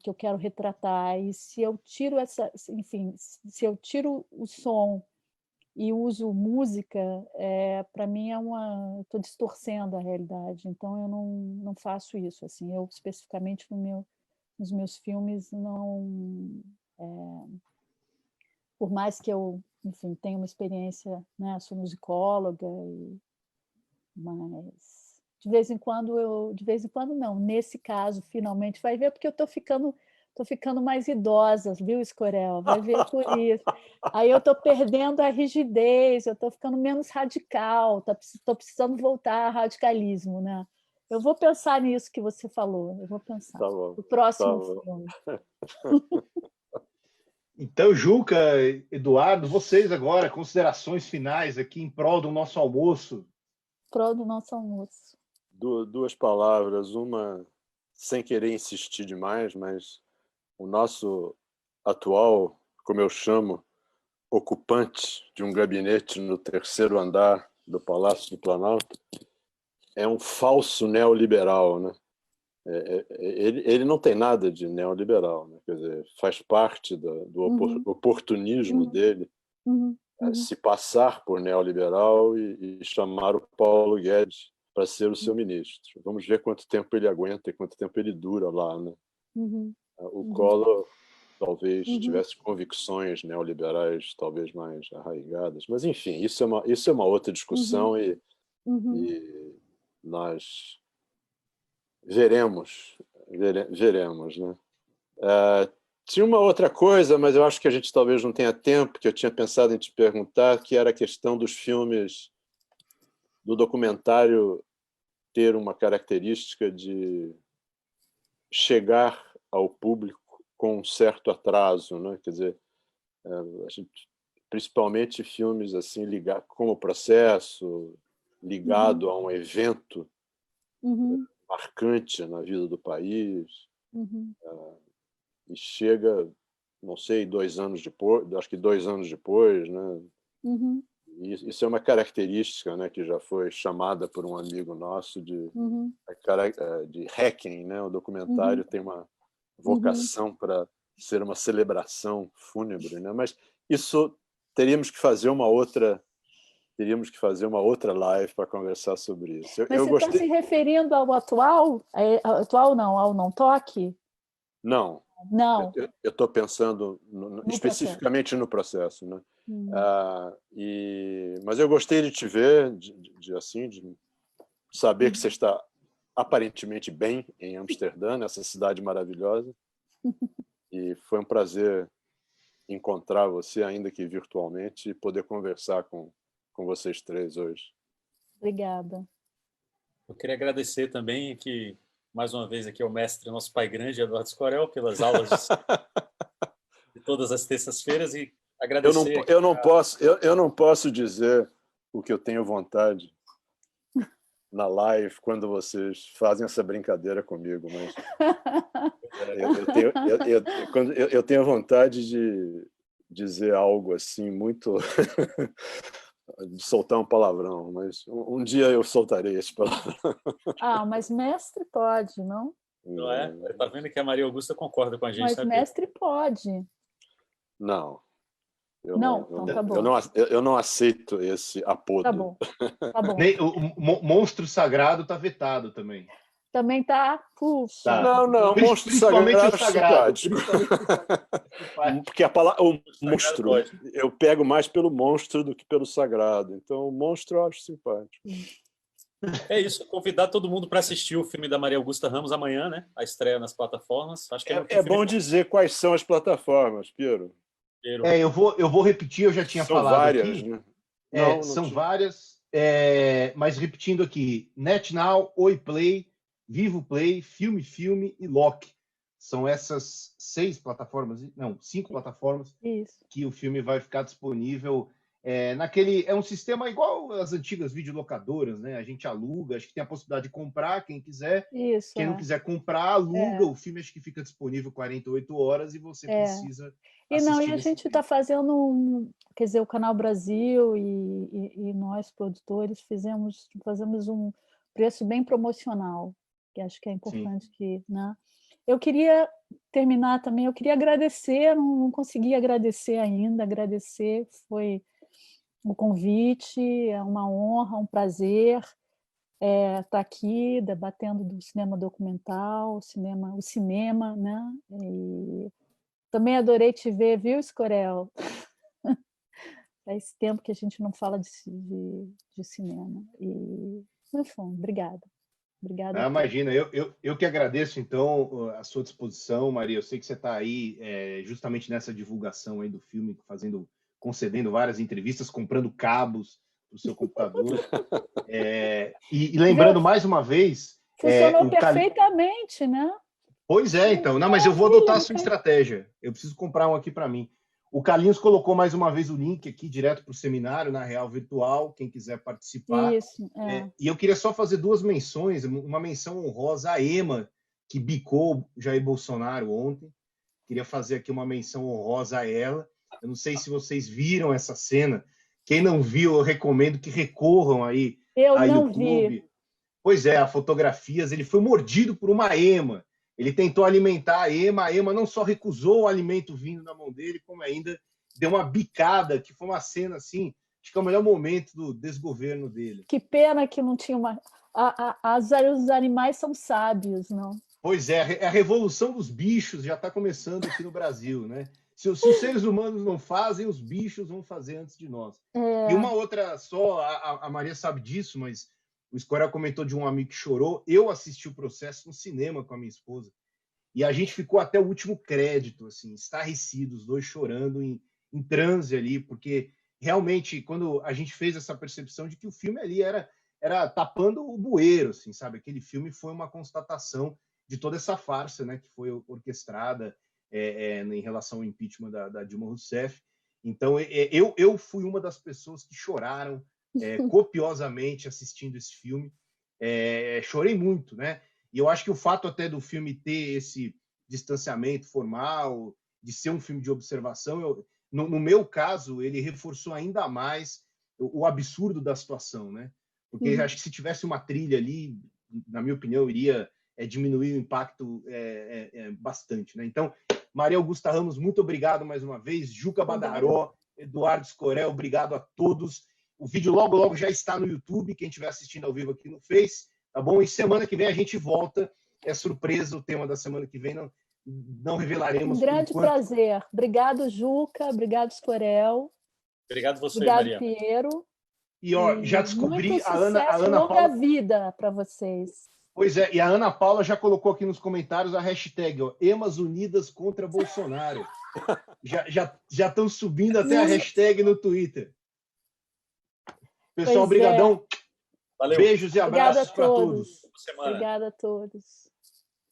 que eu quero retratar, e se eu tiro se eu tiro o som e uso música, para mim estou distorcendo a realidade, então eu não faço isso, assim, eu especificamente nos meus filmes não, por mais que eu, enfim, tenha uma experiência, né, sou musicóloga, mas de vez em quando não, nesse caso, finalmente, vai ver, porque eu estou ficando mais idosa, viu, Escorel? Vai ver por isso. Aí eu estou perdendo a rigidez, eu estou ficando menos radical, estou precisando voltar ao radicalismo, né? Eu vou pensar nisso que você falou, eu vou pensar. Tá bom, o próximo filme. Então, Juca, Eduardo, vocês agora, considerações finais aqui em prol do nosso almoço. Prol do nosso almoço. Duas palavras, uma sem querer insistir demais, mas o nosso atual, como eu chamo, ocupante de um gabinete no 3º andar do Palácio do Planalto é um falso neoliberal, né? Ele não tem nada de neoliberal, né? Quer dizer, faz parte do oportunismo dele se passar por neoliberal e chamar o Paulo Guedes para ser o seu ministro. Vamos ver quanto tempo ele aguenta e quanto tempo ele dura lá, né? O Collor talvez tivesse convicções neoliberais talvez mais arraigadas, mas enfim, isso é uma outra discussão e nós veremos, né? Tinha uma outra coisa, mas eu acho que a gente talvez não tenha tempo, que eu tinha pensado em te perguntar, que era a questão dos filmes, do documentário ter uma característica de chegar ao público com um certo atraso, né? Quer dizer, principalmente filmes assim como o Processo, ligado a um evento marcante na vida do país, e chega, não sei, 2 anos depois, acho que 2 anos depois, né? Isso é uma característica, né, que já foi chamada por um amigo nosso de hacking, né? O documentário tem uma vocação para ser uma celebração fúnebre, né? Mas isso teríamos que fazer uma outra live para conversar sobre isso. Mas você está se referindo ao atual? Atual não, ao Não Toque? Não. Não. Eu estou pensando especificamente no Processo, né? Mas eu gostei de te ver, de saber que você está aparentemente bem em Amsterdã, nessa cidade maravilhosa. E foi um prazer encontrar você, ainda que virtualmente, e poder conversar com vocês 3 hoje. Obrigada. Eu queria agradecer também que, mais uma vez, aqui ao mestre, nosso pai grande, Eduardo Escorel, pelas aulas de todas as terças-feiras, e agradecer... Eu não posso dizer o que eu tenho vontade na live quando vocês fazem essa brincadeira comigo, mas eu tenho vontade de dizer algo assim muito de soltar um palavrão, mas um dia eu soltarei esse palavrão. Mas mestre pode, não? Não é? Tá vendo que a Maria Augusta concorda com a gente. Mas mestre pode. Não. Então tá bom. Eu não aceito esse apodo. Tá bom. O monstro sagrado tá vetado também. Também tá. Puxa. Tá. Não, monstro sagrado. Porque o monstro, eu pego mais pelo monstro do que pelo sagrado. Então, o monstro eu acho simpático. É isso, convidar todo mundo para assistir o filme da Maria Augusta Ramos amanhã, né? A estreia nas plataformas. Acho que é bom dizer quais são as plataformas, Piero. Eu vou repetir, eu já tinha falado várias, aqui. Né? São várias, mas repetindo aqui: NetNow, Oi Play, Vivo Play, Filme e Lock. São essas 5 plataformas que o filme vai ficar disponível. É um sistema igual às antigas videolocadoras, né? A gente aluga, acho que tem a possibilidade de comprar, quem quiser. Quem não quiser comprar, aluga. O filme acho que fica disponível 48 horas e você precisa assistir. E a gente está fazendo quer dizer, o Canal Brasil e nós, produtores, fazemos um preço bem promocional, que acho que é importante que, né? Eu queria terminar também, eu queria agradecer, não consegui agradecer ainda, foi o convite, é uma honra, um prazer estar aqui debatendo do cinema documental, o cinema, né? E também adorei te ver, viu, Escorel? Faz tempo que a gente não fala de cinema. Enfim, obrigada. Obrigada. Imagina, eu que agradeço, então, a sua disposição, Maria. Eu sei que você está aí justamente nessa divulgação aí do filme, concedendo várias entrevistas, comprando cabos para o seu computador. E lembrando mais uma vez... Funcionou perfeitamente, né? Pois é, então. Não, mas eu vou adotar a sua estratégia. Eu preciso comprar um aqui para mim. O Carlinhos colocou mais uma vez o link aqui, direto para o seminário, na Real Virtual, quem quiser participar. Isso, e eu queria só fazer 2 menções, uma menção honrosa à EMA, que bicou Jair Bolsonaro ontem. Queria fazer aqui uma menção honrosa a ela. Eu não sei se vocês viram essa cena. Quem não viu, eu recomendo que recorram aí ao YouTube. Vi. Pois é, fotografias. Ele foi mordido por uma ema. Ele tentou alimentar a ema não só recusou o alimento vindo na mão dele, como ainda deu uma bicada, que foi uma cena assim, acho que é o melhor momento do desgoverno dele. Que pena que não tinha uma... Os animais são sábios, não? Pois é, a revolução dos bichos já está começando aqui no Brasil, né? Se os seres humanos não fazem, os bichos vão fazer antes de nós. E uma outra só, a Maria sabe disso, mas o Escorel comentou de um amigo que chorou. Eu assisti o processo no cinema com a minha esposa. E a gente ficou até o último crédito, assim, estarrecidos, os dois chorando em transe ali, porque realmente, quando a gente fez essa percepção de que o filme ali era tapando o bueiro, assim, sabe? Aquele filme foi uma constatação de toda essa farsa, né, que foi orquestrada em relação ao impeachment da Dilma Rousseff. Então, eu fui uma das pessoas que choraram copiosamente assistindo esse filme. Chorei muito, né? E eu acho que o fato até do filme ter esse distanciamento formal, de ser um filme de observação, no meu caso, ele reforçou ainda mais o absurdo da situação, né? Porque acho que se tivesse uma trilha ali, na minha opinião, iria diminuir o impacto bastante, né? Então, Maria Augusta Ramos, muito obrigado mais uma vez. Juca Badaró, Eduardo Escorel, obrigado a todos. O vídeo logo já está no YouTube, quem estiver assistindo ao vivo aqui no Face, tá bom? E semana que vem a gente volta. É surpresa o tema da semana que vem, não revelaremos. Um grande prazer. Obrigado, Juca. Obrigado, Escorel. Obrigado você, obrigado, Maria. Piero. E já descobri muito a Ana longa Paula. Vida para vocês. Pois é, e a Ana Paula já colocou aqui nos comentários a hashtag, Emas Unidas contra Bolsonaro. já estão subindo até a hashtag no Twitter. Pessoal, obrigadão. Valeu. Beijos e abraços para todos. Obrigada a todos.